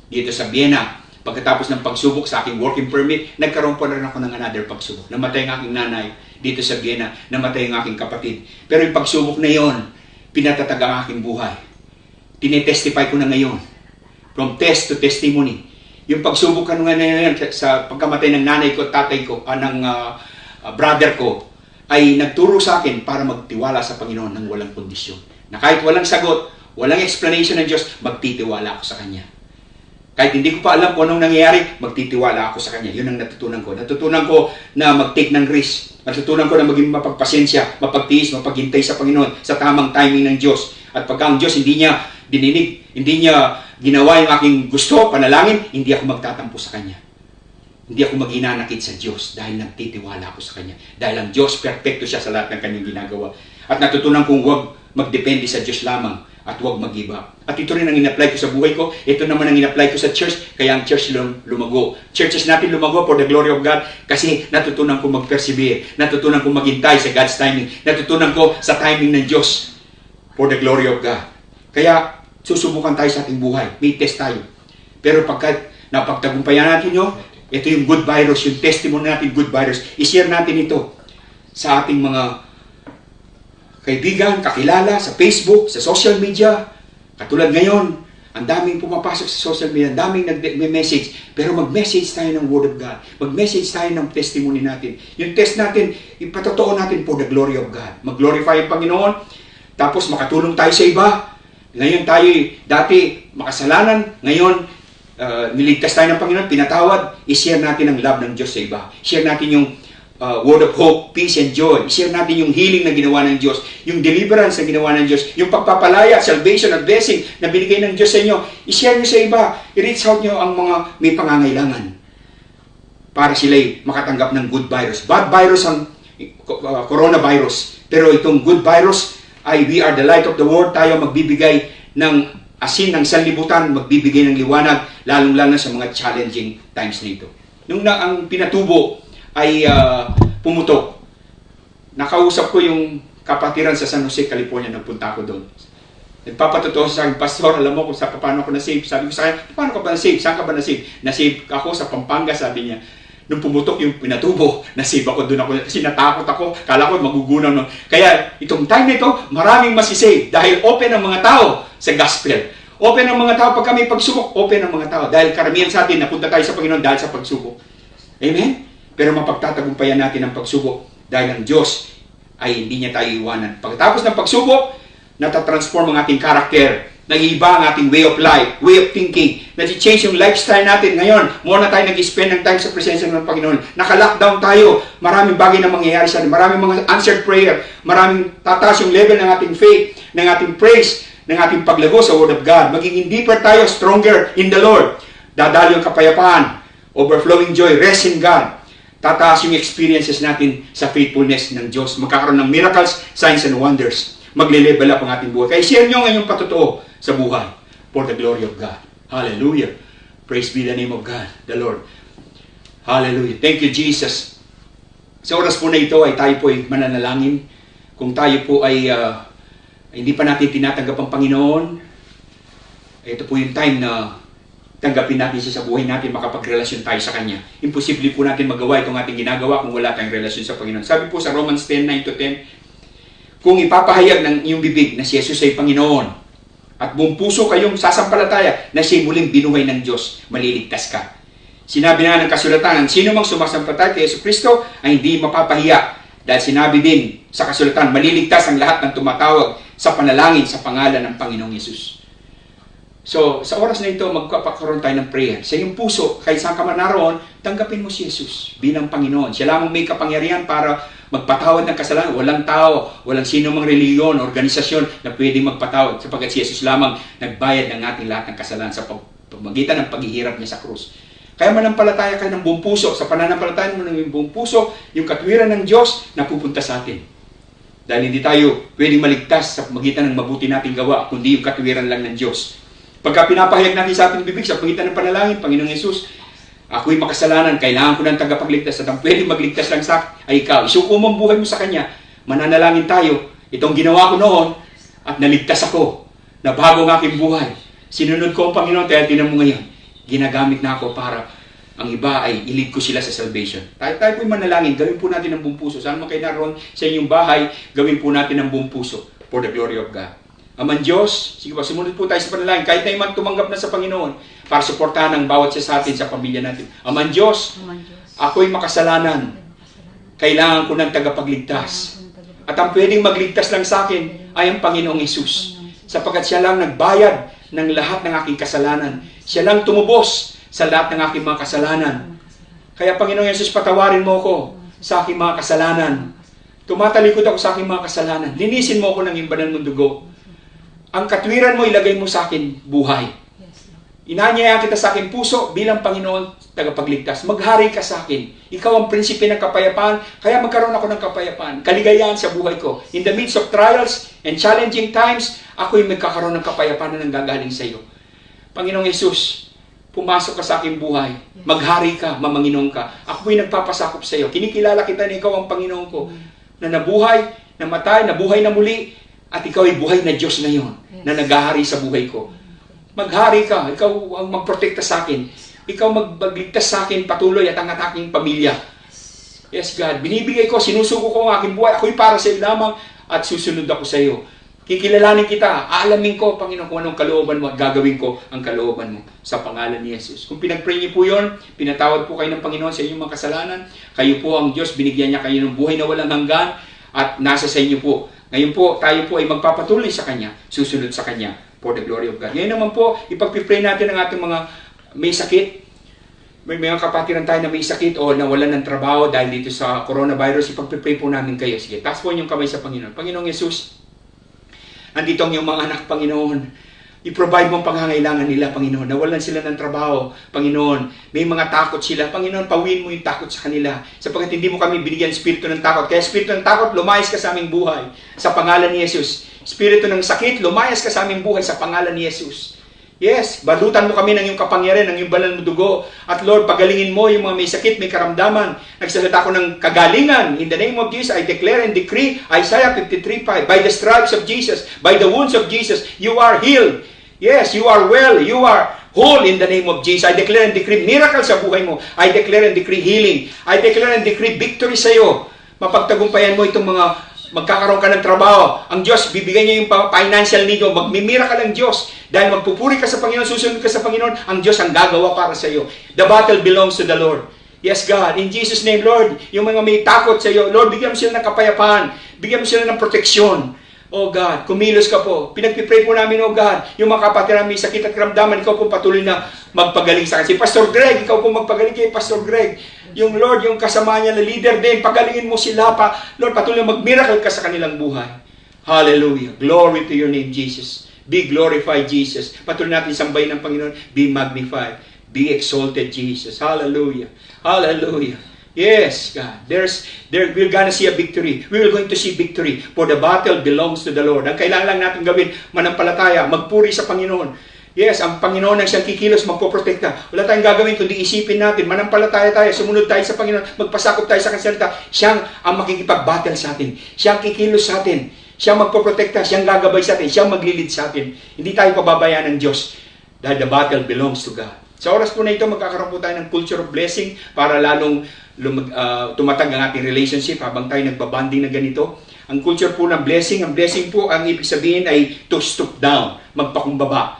Dito sa Vienna, pagkatapos ng pagsubok sa aking working permit, nagkaroon pa rin ako ng another pagsubok. Namatay ang aking nanay dito sa Vienna, namatay ang aking kapatid. Pero yung pagsubok na yon, pinatatag ang aking buhay. Tinetestify ko na ngayon. From test to testimony. Yung pagsubok ka nga ngayon sa pagkamatay ng nanay ko, tatay ko, ng brother ko, ay nagturo sa akin para magtiwala sa Panginoon ng walang kondisyon. Na kahit walang sagot, walang explanation ng Diyos, magtitiwala ako sa Kanya. Kahit hindi ko pa alam kung anong nangyayari, magtitiwala ako sa Kanya. Yun ang natutunan ko. Natutunan ko na mag-take ng risk. Natutunan ko na maging mapagpasensya, mapagtiis, mapaghintay sa Panginoon sa tamang timing ng Diyos. At pagka ang Diyos hindi niya dininig, hindi niya ginawa yung aking gusto, panalangin, hindi ako magtatampo sa Kanya. Hindi ako maghinanakit sa Diyos dahil nagtitiwala ako sa Kanya. Dahil ang Diyos, perfecto siya sa lahat ng Kanyang ginagawa. At natutunan kong huwag magdepende sa Diyos lamang at huwag mag-give up. At ito rin ang in-apply ko sa buhay ko. Ito naman ang in-apply ko sa church, kaya ang church lumago. Churches natin lumago for the glory of God kasi natutunan ko mag-persevere. Natutunan ko maghintay sa God's timing. Natutunan ko sa timing ng Diyos for the glory of God. Kaya susubukan tayo sa ating buhay. May test tayo. Pero pagka napagtagumpayan natin yun, ito yung good virus, yung testimony natin, good virus. I-share natin ito sa ating mga kaibigan, kakilala, sa Facebook, sa social media. Katulad ngayon, ang daming pumapasok sa social media, ang daming nag-message. Pero mag-message tayo ng Word of God. Mag-message tayo ng testimony natin. Yung test natin, ipatotoo natin for the glory of God. Mag-glorify ang Panginoon, tapos makatulong tayo sa iba. Ngayon tayo, dati makasalanan, ngayon niligtas tayo ng Panginoon, pinatawad, i-share natin ang love ng Diyos sa iba. Share natin yung word of hope, peace and joy. I-share natin yung healing na ginawa ng Diyos, yung deliverance na ginawa ng Diyos, yung pagpapalaya, salvation at blessing na binigay ng Diyos sa inyo. I-share nyo sa iba. I-reach out nyo ang mga may pangangailangan para sila'y makatanggap ng good virus. Bad virus ang coronavirus. Pero itong good virus ay we are the light of the world. Tayo magbibigay ng asin ng sanlibutan, magbibigay ng liwanag, lalong-lalo sa mga challenging times nito. Nung ang pinatubo ay pumutok, nakausap ko yung kapatiran sa San Jose, California, nagpunta ako doon. Nagpapatotoo sa akin, Pastor, alam mo kung paano ako na-save. Sabi ko sa kanya, paano ka ba na-save? Saan ka ba na-save? Na-save ako sa Pampanga, sabi niya. Nung pumutok yung pinatubo, na-save ako doon ako kasi natakot ako. Kala ko magugunaw. No? Kaya itong time nito, maraming masisave dahil open ang mga tao sa gospel. Open ang mga tao pag kami pagsubok, open ang mga tao. Dahil karamihan sa atin, napunta tayo sa Panginoon dahil sa pagsubok. Amen? Pero mapagtatagumpayan natin ang pagsubok dahil ang Diyos ay hindi niya tayo iwanan. Pagkatapos ng pagsubok, natatransform ang ating karakter. Nag-iiba ang ating way of life, way of thinking. Nag-change yung lifestyle natin. Ngayon, muna tayo nag-spend ng time sa presensya ng Panginoon. Naka-lockdown tayo. Maraming bagay na mangyayari sa atin. Maraming mga answered prayer. Maraming tataas yung level ng ating faith, ng ating praise, ng ating paglago sa Word of God. Magiging deeper tayo, stronger in the Lord. Dadalo yung kapayapaan, overflowing joy, rest in God. Tataas yung experiences natin sa faithfulness ng Diyos. Magkakaroon ng miracles, signs, and wonders. Magle-level up ang ating buhay. Kaya share nyo ngayong patotoo sa buhay for the glory of God. Hallelujah. Praise be the name of God, the Lord. Hallelujah. Thank you, Jesus. Sa oras po na ito ay tayo po ay mananalangin. Kung tayo po ay hindi pa natin tinatanggap ang Panginoon, ito po yung time na tanggapin natin siya sa buhay natin, makapagrelasyon tayo sa Kanya. Imposible po natin magawa itong ating ginagawa kung wala tayong relasyon sa Panginoon. Sabi po sa Romans 10:9-10, kung ipapahayag ng iyong bibig na si Jesus ay Panginoon, at buong puso kayong sasampalataya na siya'y muling binuhay ng Diyos, maliligtas ka. Sinabi na ng kasulatan, sino mang sumasampalataya kay Yesu Kristo ay hindi mapapahiya. Dahil sinabi din sa kasulatan, maliligtas ang lahat ng tumatawag sa panalangin sa pangalan ng Panginoong Yesus. So, sa oras na ito, magkapakaroon tayo ng prayer. Sa iyong puso, kahit saan ka man naroon, tanggapin mo si Jesus bilang Panginoon. Siya lamang may kapangyarihan para magpatawad ng kasalanan. Walang tao, walang sino mang reliyon, organisasyon na pwedeng magpatawad sapagkat si Jesus lamang nagbayad ng ating lahat ng kasalanan sa pamagitan ng paghihirap niya sa krus. Kaya manampalataya kayo ng buong puso. Sa pananampalataya mo ng buong puso, yung katwiran ng Diyos na pupunta sa atin. Dahil hindi tayo pwedeng maligtas sa pamagitan ng mabuti nating gawa, kundi yung katwiran lang ng Diyos. Pagka pinapahayag natin sa ating bibig sa pamagitan ng panalangin, Panginoong Yesus, ako'y makasalanan, kailangan ko ng tagapagligtas at ang pwedeng magligtas lang sa akin ay ikaw. Isuko mo ang buhay mo sa Kanya. Mananalangin tayo. Itong ginawa ko noon at naligtas ako. Nabago ang aking buhay. Sinunod ko ang Panginoon, kaya tinan mo ngayon. Ginagamit na ako para ang iba ay ilid ko sila sa salvation. Tayo po'y manalangin. Gawin po natin ng buong puso. Saan man kayo naroon sa inyong bahay, gawin po natin ng buong puso for the glory of God. Aman Diyos, sige pa, sumunod po tayo sa panalangin. Kahit na iman tumanggap na sa Panginoon para suportahan ang bawat siya sa atin, sa pamilya natin. Aman Diyos, ako'y makasalanan. Kailangan ko ng tagapagligtas. At ang pwedeng magligtas lang sa akin ay ang Panginoong Hesus. Sapagkat siya lang nagbayad ng lahat ng aking kasalanan. Siya lang tumubos sa lahat ng aking mga kasalanan. Kaya Panginoong Hesus, patawarin mo ko sa aking mga kasalanan. Tumatalikod ako sa aking mga kasalanan. Linisin mo ako ng iyong banal mong dugo. Ang katwiran mo, ilagay mo sa akin buhay. Inanyaya kita sa aking puso bilang Panginoon tagapagligtas. Maghari ka sa akin. Ikaw ang prinsipe ng kapayapaan, kaya magkaroon ako ng kapayapaan. Kaligayahan sa buhay ko. In the midst of trials and challenging times, ako'y magkakaroon ng kapayapaan na nanggagaling sa iyo. Panginoong Yesus, pumasok ka sa aking buhay. Maghari ka, mamanginong ka. Ako'y nagpapasakop sa iyo. Kinikilala kita na ikaw ang Panginoon ko. Na nabuhay, namatay, nabuhay na muli. At ikaw ay buhay na Diyos ngayon na naghahari sa buhay ko. Maghari ka. Ikaw ang magprotekta sa akin. Ikaw magligtas sa akin patuloy at ang aking pamilya. Yes, God. Binibigay ko, sinusuko ko ang aking buhay. Ako'y para sa iyo lamang at susunod ako sa iyo. Kikilalanin kita. Aalamin ko, Panginoon, kung anong kalooban mo at gagawin ko ang kalooban mo sa pangalan ni Jesus. Kung pinag-pray niyo po yun, pinatawad po kayo ng Panginoon sa inyong mga kasalanan. Kayo po ang Diyos, binigyan niya kayo ng buhay na walang hanggan at nasa sa inyo po. Ngayon po, tayo po ay magpapatuloy sa Kanya, susunod sa Kanya, for the glory of God. Ngayon naman po, ipag-pray natin ang ating mga may sakit. May mga kapatiran tayo na may sakit o nawalan ng trabaho dahil dito sa coronavirus. Ipag-pray po namin kayo. Sige, taas po inyong kamay sa Panginoon. Panginoong Yesus, nandito ang iyong mga anak, Panginoon. I-provide mo ang pangangailangan nila, Panginoon. Nawalan sila ng trabaho, Panginoon. May mga takot sila. Panginoon, pawin mo yung takot sa kanila. Sapagkat hindi mo kami binigyan espiritu ng takot. Kaya espiritu ng takot, lumayas ka sa aming buhay. Sa pangalan ni Jesus. Espiritu ng sakit, lumayas ka sa aming buhay sa pangalan ni Jesus. Yes, balutan mo kami ng iyong kapangyarihan, ng iyong banal na dugo. At Lord, pagalingin mo yung mga may sakit, may karamdaman. Nagsalita ko ng kagalingan. In the name of Jesus, I declare and decree, Isaiah 53:5, by the stripes of Jesus, by the wounds of Jesus, you are healed. Yes, you are well, you are whole in the name of Jesus. I declare and decree miracle sa buhay mo. I declare and decree healing. I declare and decree victory sa iyo. Mapagtagumpayan mo itong mga magkakaroon ka ng trabaho. Ang Diyos, bibigyan niya yung financial need mo. Magmimira ka ng Diyos. Dahil magpupuri ka sa Panginoon, susunod ka sa Panginoon, ang Diyos ang gagawa para sa iyo. The battle belongs to the Lord. Yes, God. In Jesus' name, Lord, yung mga may takot sa iyo, Lord, bigyan mo sila ng kapayapaan. Bigyan mo sila ng proteksyon. Oh God, kumilos ka po. Pinagpipray po namin, oh God, yung mga kapatid namin sakit at karamdaman, ikaw po patuloy na magpagaling sa kanila. Si Pastor Greg, ikaw po magpagaling kay Pastor Greg. Yung Lord, yung kasama niya na leader din, pagalingin mo sila pa. Lord, patuloy na mag-miracle ka sa kanilang buhay. Hallelujah. Glory to your name, Jesus. Be glorified, Jesus. Patuloy natin sambahin ng Panginoon. Be magnified. Be exalted, Jesus. Hallelujah. Hallelujah. Yes, God. We're gonna see a victory. We're going to see victory. For the battle belongs to the Lord. Ang kailangan lang natin gawin, manampalataya, magpuri sa Panginoon. Yes, ang Panginoon ang siyang kikilos, magpoprotekta. Wala tayong gagawin kundi isipin natin, manampalataya tayo, sumunod tayo sa Panginoon, magpasakop tayo sa Kanyang salita. Siyang ang makikipag-battle sa atin. Siyang kikilos sa atin. Siyang magpoprotekta, siyang gagabay sa atin, siyang maglilid sa atin. Hindi tayo pababayaan ng Diyos. Dahil the battle belongs to God. Sa oras po na ito, magkakaroon po tayo ng culture of blessing para lalong tumatag ang ating relationship habang tayo nagbabanding na ganito. Ang culture po ng blessing, ang blessing po, ang ibig sabihin ay to stoop down, magpakumbaba.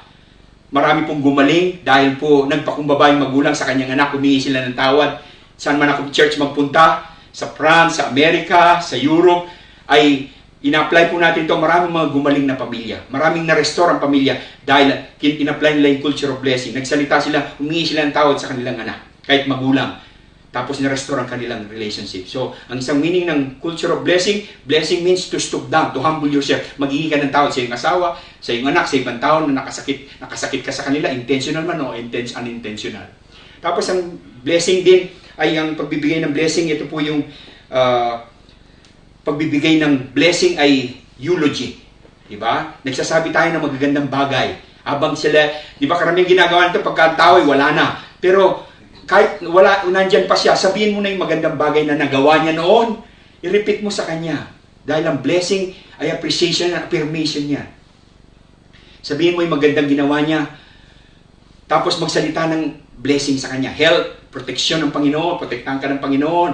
Marami pong gumaling dahil po nagpakumbaba yung magulang sa kanyang anak, humingi sila ng tawad. Saan man ako church magpunta, sa France, sa Amerika, sa Europe, ay ina-apply po natin ito. Maraming mga gumaling na pamilya. Maraming na-restore ang pamilya dahil in-apply nila yung culture of blessing. Nagsalita sila, humingi sila ng tawad sa kanilang anak, kahit magulang. Tapos na-restore ang kanilang relationship. So, ang isang meaning ng culture of blessing, blessing means to stoop down, to humble yourself. Maghingi ka ng tawad sa iyong asawa, sa iyong anak, sa ibang tao na nakasakit ka sa kanila, intentional man o unintentional. Tapos ang blessing din ay ang pagbibigay ng blessing. Ito po yung pagbibigay ng blessing ay eulogy. Diba? Nagsasabi tayo ng magagandang bagay. Habang sila, di ba karaming ginagawa nito pagka tao ay wala na. Pero kahit wala, nandyan pa siya, sabihin mo na yung magandang bagay na nagawa niya noon. I-repeat mo sa kanya. Dahil ang blessing ay appreciation and affirmation niya. Sabihin mo yung magandang ginawa niya. Tapos magsalita ng blessing sa kanya. Health, proteksyon ng Panginoon, protektahan ka ng Panginoon,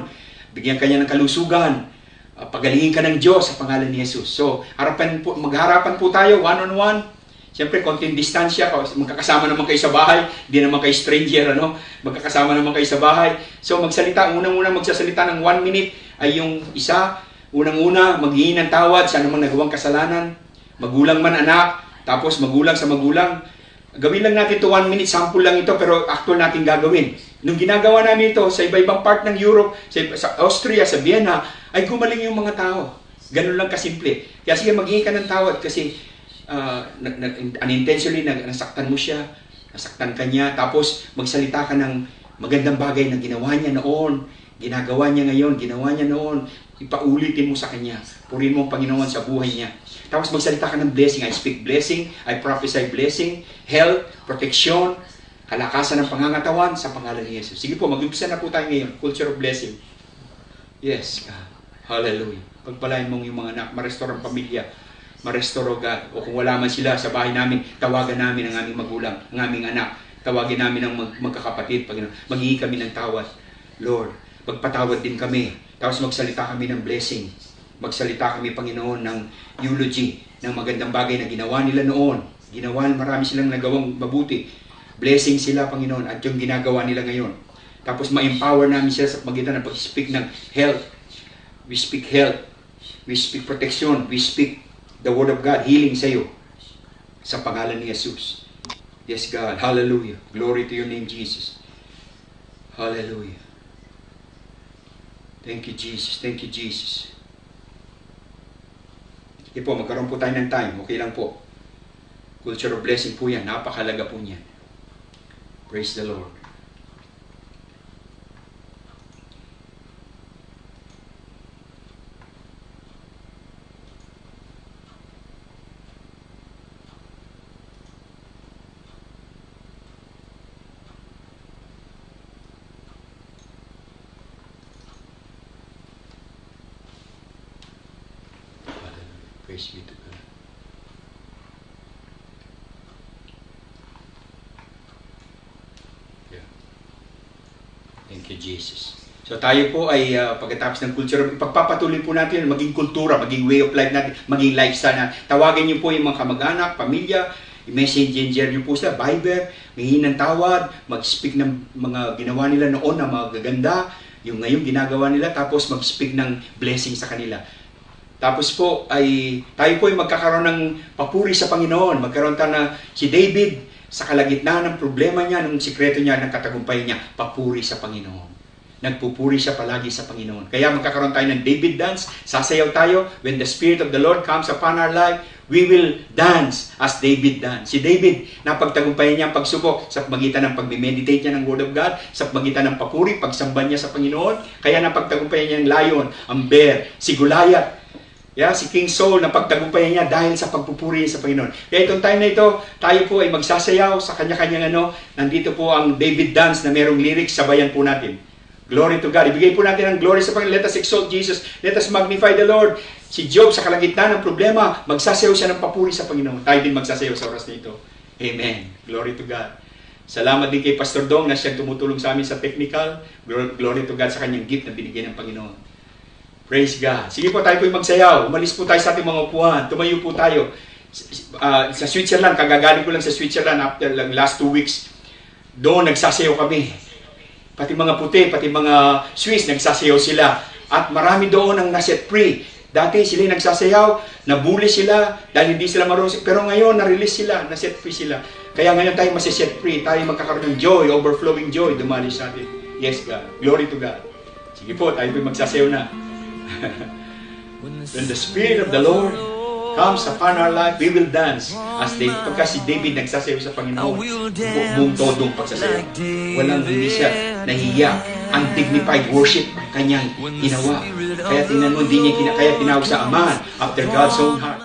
bigyan ka niya ng kalusugan, pagalingin ka ng Diyos sa pangalan ni Jesus. So, magharapan po tayo, one-on-one. Siyempre, konting distansya, magkakasama naman kayo sa bahay, hindi naman kayo stranger, magkakasama naman kayo sa bahay. So, magsalita, unang-una magsasalita ng 1 minute ay yung isa, unang-una, maghihingi ng tawad sa anumang nagawang kasalanan, magulang man anak, tapos magulang sa magulang. Gawin lang natin ito 1 minute, sample lang ito, pero actual natin gagawin. Nung ginagawa namin ito sa iba-ibang part ng Europe, sa Austria, sa Vienna, ay gumaling yung mga tao. Ganun lang kasimple. Kaya sige, maghihingi ka ng tawad kasi unintentionally nasaktan mo siya, nasaktan ka niya, tapos magsalita ka ng magandang bagay na ginawa niya noon, ginagawa niya ngayon, ginawa niya noon, ipaulitin mo sa kanya, purihin mo ang Panginoon sa buhay niya. Tapos magsalita ka ng blessing. I speak blessing, I prophesy blessing, health, protection, kalakasan ng pangangatawan sa pangalan ni Jesus. Sige po, mag-umpisa na po tayo ngayon, culture of blessing. Yes, God. Hallelujah. Pagpalain mong yung mga anak, ma-restore ang pamilya, ma-restore, God. O kung wala man sila sa bahay namin, tawagan namin ang aming magulang, ang aming anak. Tawagin namin ang magkakapatid. Maghihingi kami ng tawad. Lord, magpatawad din kami. Tapos magsalita kami ng blessing. Magsalita kami, Panginoon, ng eulogy, ng magandang bagay na ginawa nila noon. Marami silang nagawang mabuti. Blessing sila, Panginoon, at yung ginagawa nila ngayon. Tapos ma-empower namin sila sa magitan ng pag-speak ng health. We speak health. We speak protection. We speak the Word of God, healing sa iyo. Sa pangalan ni Jesus. Yes, God. Hallelujah. Glory to your name, Jesus. Hallelujah. Thank you, Jesus. Thank you, Jesus. Okay po, magkaroon po tayo ng time. Okay lang po. Culture of blessing po yan. Napakalaga po niyan. Praise the Lord. Praise be to God. Yeah. Thank you, Jesus. So tayo po ay pagkatapos ng culture, ipagpapatuloy po natin maging kultura, maging way of life natin, maging lifestyle na. Tawagin niyo po yung mga kamag-anak, pamilya, i-messenger niyo po sa Viber, mahihin ng tawad, mag-speak ng mga ginawa nila noon na magaganda, yung ngayon ginagawa nila, tapos mag-speak ng blessing sa kanila. Tapos po ay tayo po ay magkakaroon ng papuri sa Panginoon. Magkaroon tayo na si David sa kalagitnaan ng problema niya, ng sikreto niya, ng katagumpay niya, papuri sa Panginoon. Nagpupuri siya palagi sa Panginoon. Kaya magkakaroon tayo ng David dance, sasayaw tayo. When the Spirit of the Lord comes upon our life, we will dance as David dance. Si David, napagtagumpayan niya ang pagsubok sa pagitan ng pag-meditate niya ng Word of God, sa pagitan ng papuri, pagsamba niya sa Panginoon. Kaya napagtagumpayan niya ang lion, ang bear, si Goliath. Si King Saul, napagtagumpayan niya dahil sa pagpupuri sa Panginoon. Kaya itong time na ito, tayo po ay magsasayaw sa kanya-kanyang nandito po ang David dance na merong lyrics, sabayan po natin. Glory to God. Ibigay po natin ang glory sa Panginoon. Let us exalt Jesus. Let us magnify the Lord. Si Job sa kalagitnaan ng problema, magsasayaw siya ng papuri sa Panginoon. Tayo din magsasayaw sa oras na ito. Amen. Glory to God. Salamat din kay Pastor Dong na siyang tumutulong sa amin sa technical. Glory to God sa kanyang gift na binigyan ng Panginoon. Praise God. Sige po, tayo po yung magsayaw. Umalis po tayo sa ating mga upuan. Tumayo po tayo. Sa Switzerland, kagagaling ko lang sa Switzerland after lang last 2 weeks. Doon nagsasayaw kami. Pati mga puti, pati mga Swiss, nagsasayaw sila. At marami doon ang naset free. Dati sila nagsasayaw, nabuli sila, dahil hindi sila marunong. Pero ngayon, na-release sila, naset free sila. Kaya ngayon tayo masiset free. Tayo magkakaroon ng joy, overflowing joy, dumali sa atin. Yes, God. Glory to God. Sige po, tayo po magsasayaw na. When the Spirit of the Lord comes upon our life, we will dance. Pagka si David nagsasayaw sa Panginoon, buong todong pagsasayaw. Walang hindi siya nahiya. Undignified worship kanyang ginawa. Kaya tingnan mo, hindi niya kaya tinawag sa Ama after God's own heart.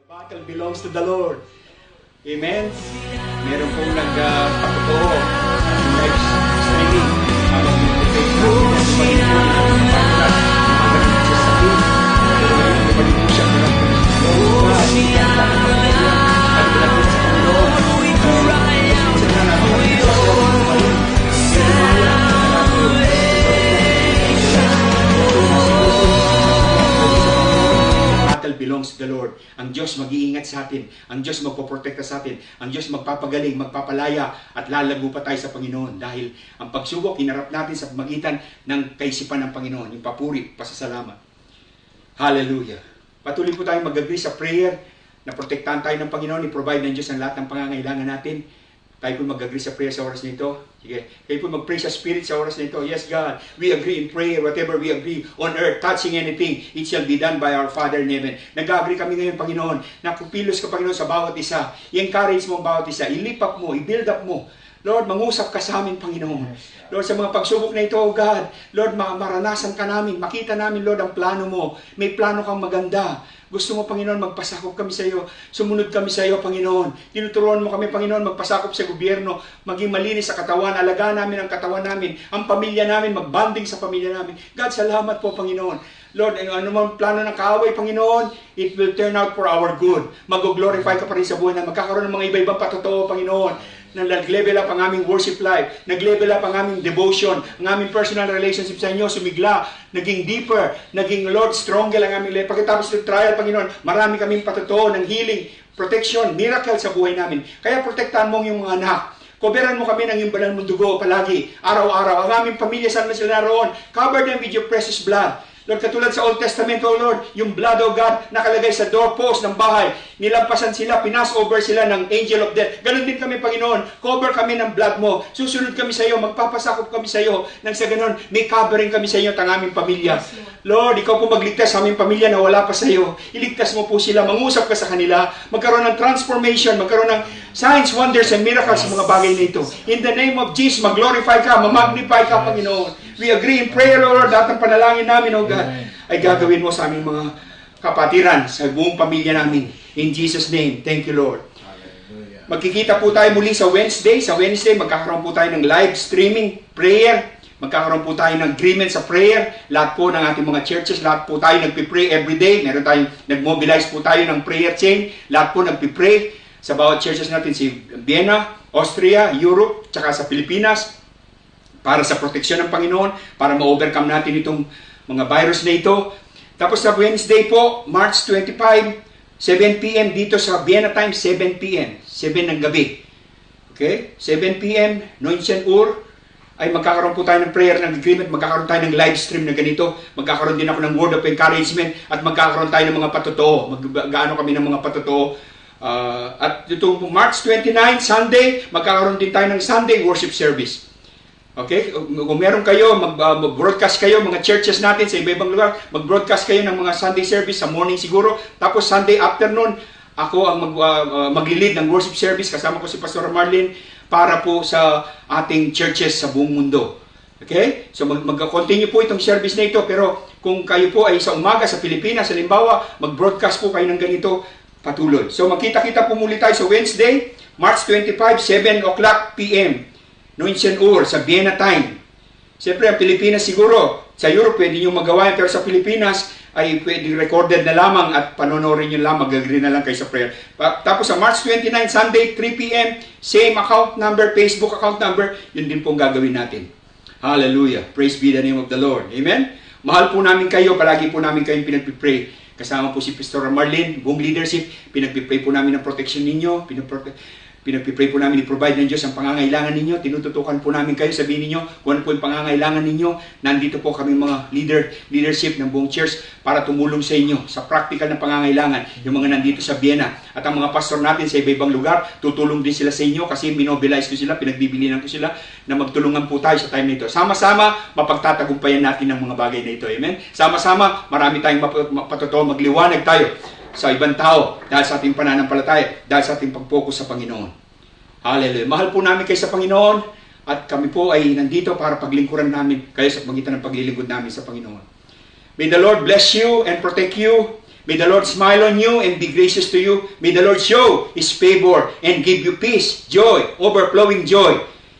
Battle belongs to the Lord. Amen? Meron pong nagpatotoo. live streaming. Mag-protect natin ang magaling sa sakit. Magaling po siya ng at malapit sa Panginoon. Battle belongs to the Lord. Ang Diyos mag-iingat sa atin. Ang Diyos magpoprotekta sa atin. Ang Diyos magpapagaling, magpapalaya, at lalago pa tayo sa Panginoon. Dahil ang pagsubok, hinarap natin sa pamagitan ng kaisipan ng Panginoon. Yung papuri, pasasalamat. Hallelujah. Patuloy po tayong mag-agree sa prayer na protektahan tayo ng Panginoon, i-provide ng Diyos ang lahat ng pangangailangan natin. Tayo po mag-agree sa prayer sa oras na ito. Sige, kayo po mag-pray sa Spirit sa oras na ito. Yes, God, we agree in prayer. Whatever we agree on earth, touching anything, it shall be done by our Father in heaven. Nag-agree kami ngayon, Panginoon, na pupilos ka, Panginoon, sa bawat isa. I-encourage mo ang bawat isa. I-lift up mo, i-build up mo. Lord, mangusap ka sa amin, Panginoon. Lord, sa mga pagsubok na ito, oh God, Lord, maranasan ka namin, makita namin, Lord, ang plano mo. May plano kang maganda. Gusto mo, Panginoon, magpasakop kami sa iyo. Sumunod kami sa iyo, Panginoon. Tinuturuan mo kami, Panginoon, magpasakop sa gobyerno, maging malinis sa katawan, alagaan namin ang katawan namin, ang pamilya namin, magbanding sa pamilya namin. God, salamat po, Panginoon. Lord, ano man plano ng kaaway, Panginoon, it will turn out for our good. Mag-glorify ka pa rin sa buhay na magkakaroon ng mga iba-ibang patotoo, Panginoon, na nag-level up ang aming worship life, nag-level up ang aming devotion, ang aming personal relationship sa inyo, sumigla, naging deeper, naging, Lord, stronger ang aming life. Pagkatapos ng trial, Panginoon, marami kaming patotoo ng healing, protection, miracle sa buhay namin. Kaya protektahan mo yung mga anak. Koberan mo kami ng iyong banal mong dugo palagi, araw-araw. Ang aming pamilya, saan man sila naroon, cover them with your precious blood. Lord, katulad sa Old Testament, oh Lord, yung blood of God nakalagay sa doorpost ng bahay. Nilampasan sila, pinas over sila ng angel of death. Ganon din kami, Panginoon. Cover kami ng blood mo. Susunod kami sa iyo, magpapasakop kami sa iyo. Nang sa ganon, may covering kami sa iyo at ang aming pamilya. Lord, ikaw po magligtas sa aming pamilya na wala pa sa iyo. Iligtas mo po sila, mangusap ka sa kanila, magkaroon ng transformation, magkaroon ng signs, wonders, and miracles sa mga bagay na ito. In the name of Jesus, mag-glorify ka, ma-magnify ka, Panginoon. We agree in prayer, Lord, at ang panalangin namin, oh God, ay gagawin mo sa aming mga kapatiran, sa buong pamilya namin. In Jesus' name, thank you, Lord. Magkikita po tayo muli sa Wednesday. Sa Wednesday, magkakaroon po tayo ng live streaming prayer. Magkakaroon po tayo ng agreement sa prayer. Lahat po ng ating mga churches, lahat po tayo nagpipray everyday. Meron tayong, nag-mobilize po tayo ng prayer chain. Lahat po nagpipray sa bawat churches natin, si Vienna, Austria, Europe, tsaka sa Pilipinas, para sa proteksyon ng Panginoon, para ma-overcome natin itong mga virus na ito. Tapos sa Wednesday po, March 25, 7 p.m. dito sa Vienna time, 7 p.m. 7 ng gabi. Okay? 7 p.m. Noinchen Ur, ay magkakaroon po tayo ng prayer, ng agreement, magkakaroon tayo ng live stream na ganito, magkakaroon din ako ng word of encouragement, at magkakaroon tayo ng mga patotoo. Mag-gaano kami ng mga patotoo. At itong March 29, Sunday, magkakaroon din tayo ng Sunday worship service. Okay? Kung meron kayo, mag-broadcast kayo, mga churches natin sa iba-ibang lugar, mag-broadcast kayo ng mga Sunday service sa morning siguro. Tapos Sunday afternoon, ako ang mag-lead ng worship service. Kasama ko si Pastor Marlene para po sa ating churches sa buong mundo. Okay? So mag-continue po itong service na ito. Pero kung kayo po ay sa umaga sa Pilipinas, halimbawa, mag-broadcast po kayo ng ganito patuloy. So magkita-kita po muli tayo sa Wednesday, March 25, 7 o'clock p.m. Noinchen Ur, sa Vienna time. Siyempre, ang Pilipinas siguro, sa Europe pwede nyo magawa, pero sa Pilipinas ay pwede recorded na lamang at panonorin nyo lang, mag-agree na lang kayo sa prayer. Tapos sa March 29, Sunday, 3 p.m., same account number, Facebook account number, yun din pong gagawin natin. Hallelujah. Praise be the name of the Lord. Amen? Mahal po namin kayo, palagi po namin kayong pinagpipray. Kasama po si Pastor Marlene, buong leadership, pinagpipray po namin ang protection ninyo, pinagpipray po namin, i-provide ng Diyos ang pangangailangan ninyo. Tinututukan po namin kayo, sabihin ninyo kung ano po yung pangangailangan ninyo. Nandito po kami mga leadership ng buong church para tumulong sa inyo sa practical na pangangailangan. Yung mga nandito sa Vienna. At ang mga pastor natin sa iba-ibang lugar, tutulong din sila sa inyo kasi minobilize ko sila, pinagbibilinan ko sila na magtulungan po tayo sa time na ito. Sama-sama, mapagtatagumpayan natin ng mga bagay na ito. Amen? Sama-sama, marami tayong patotoo, magliwanag tayo sa ibang tao dahil sa ating pananampalataya, dahil sa ating pag-focus sa Panginoon. Hallelujah. Mahal po namin kayo sa Panginoon at kami po ay nandito para paglingkuran namin kayo sa pagitan ng paglilingkod namin sa Panginoon. May the Lord bless you and protect you. May the Lord smile on you and be gracious to you. May the Lord show His favor and give you peace, joy, overflowing joy.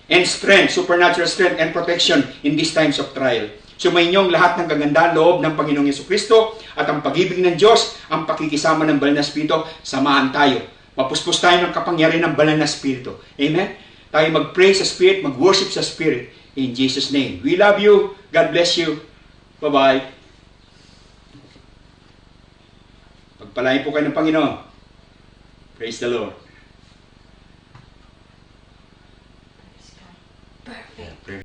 and strength, supernatural strength and protection in these times of trial. Sumainyong lahat ng kagandaan loob ng Panginoong Yesukristo at ang pag-ibig ng Diyos, ang pakikisama ng Banal na Espiritu, samahan tayo. Mapuspos tayo ng kapangyarihan ng Banal na Espiritu. Amen? Tayo mag-pray sa Spirit, mag-worship sa Spirit. In Jesus' name. We love you. God bless you. Bye-bye. Pagpalain po kayo ng Panginoon. Praise the Lord.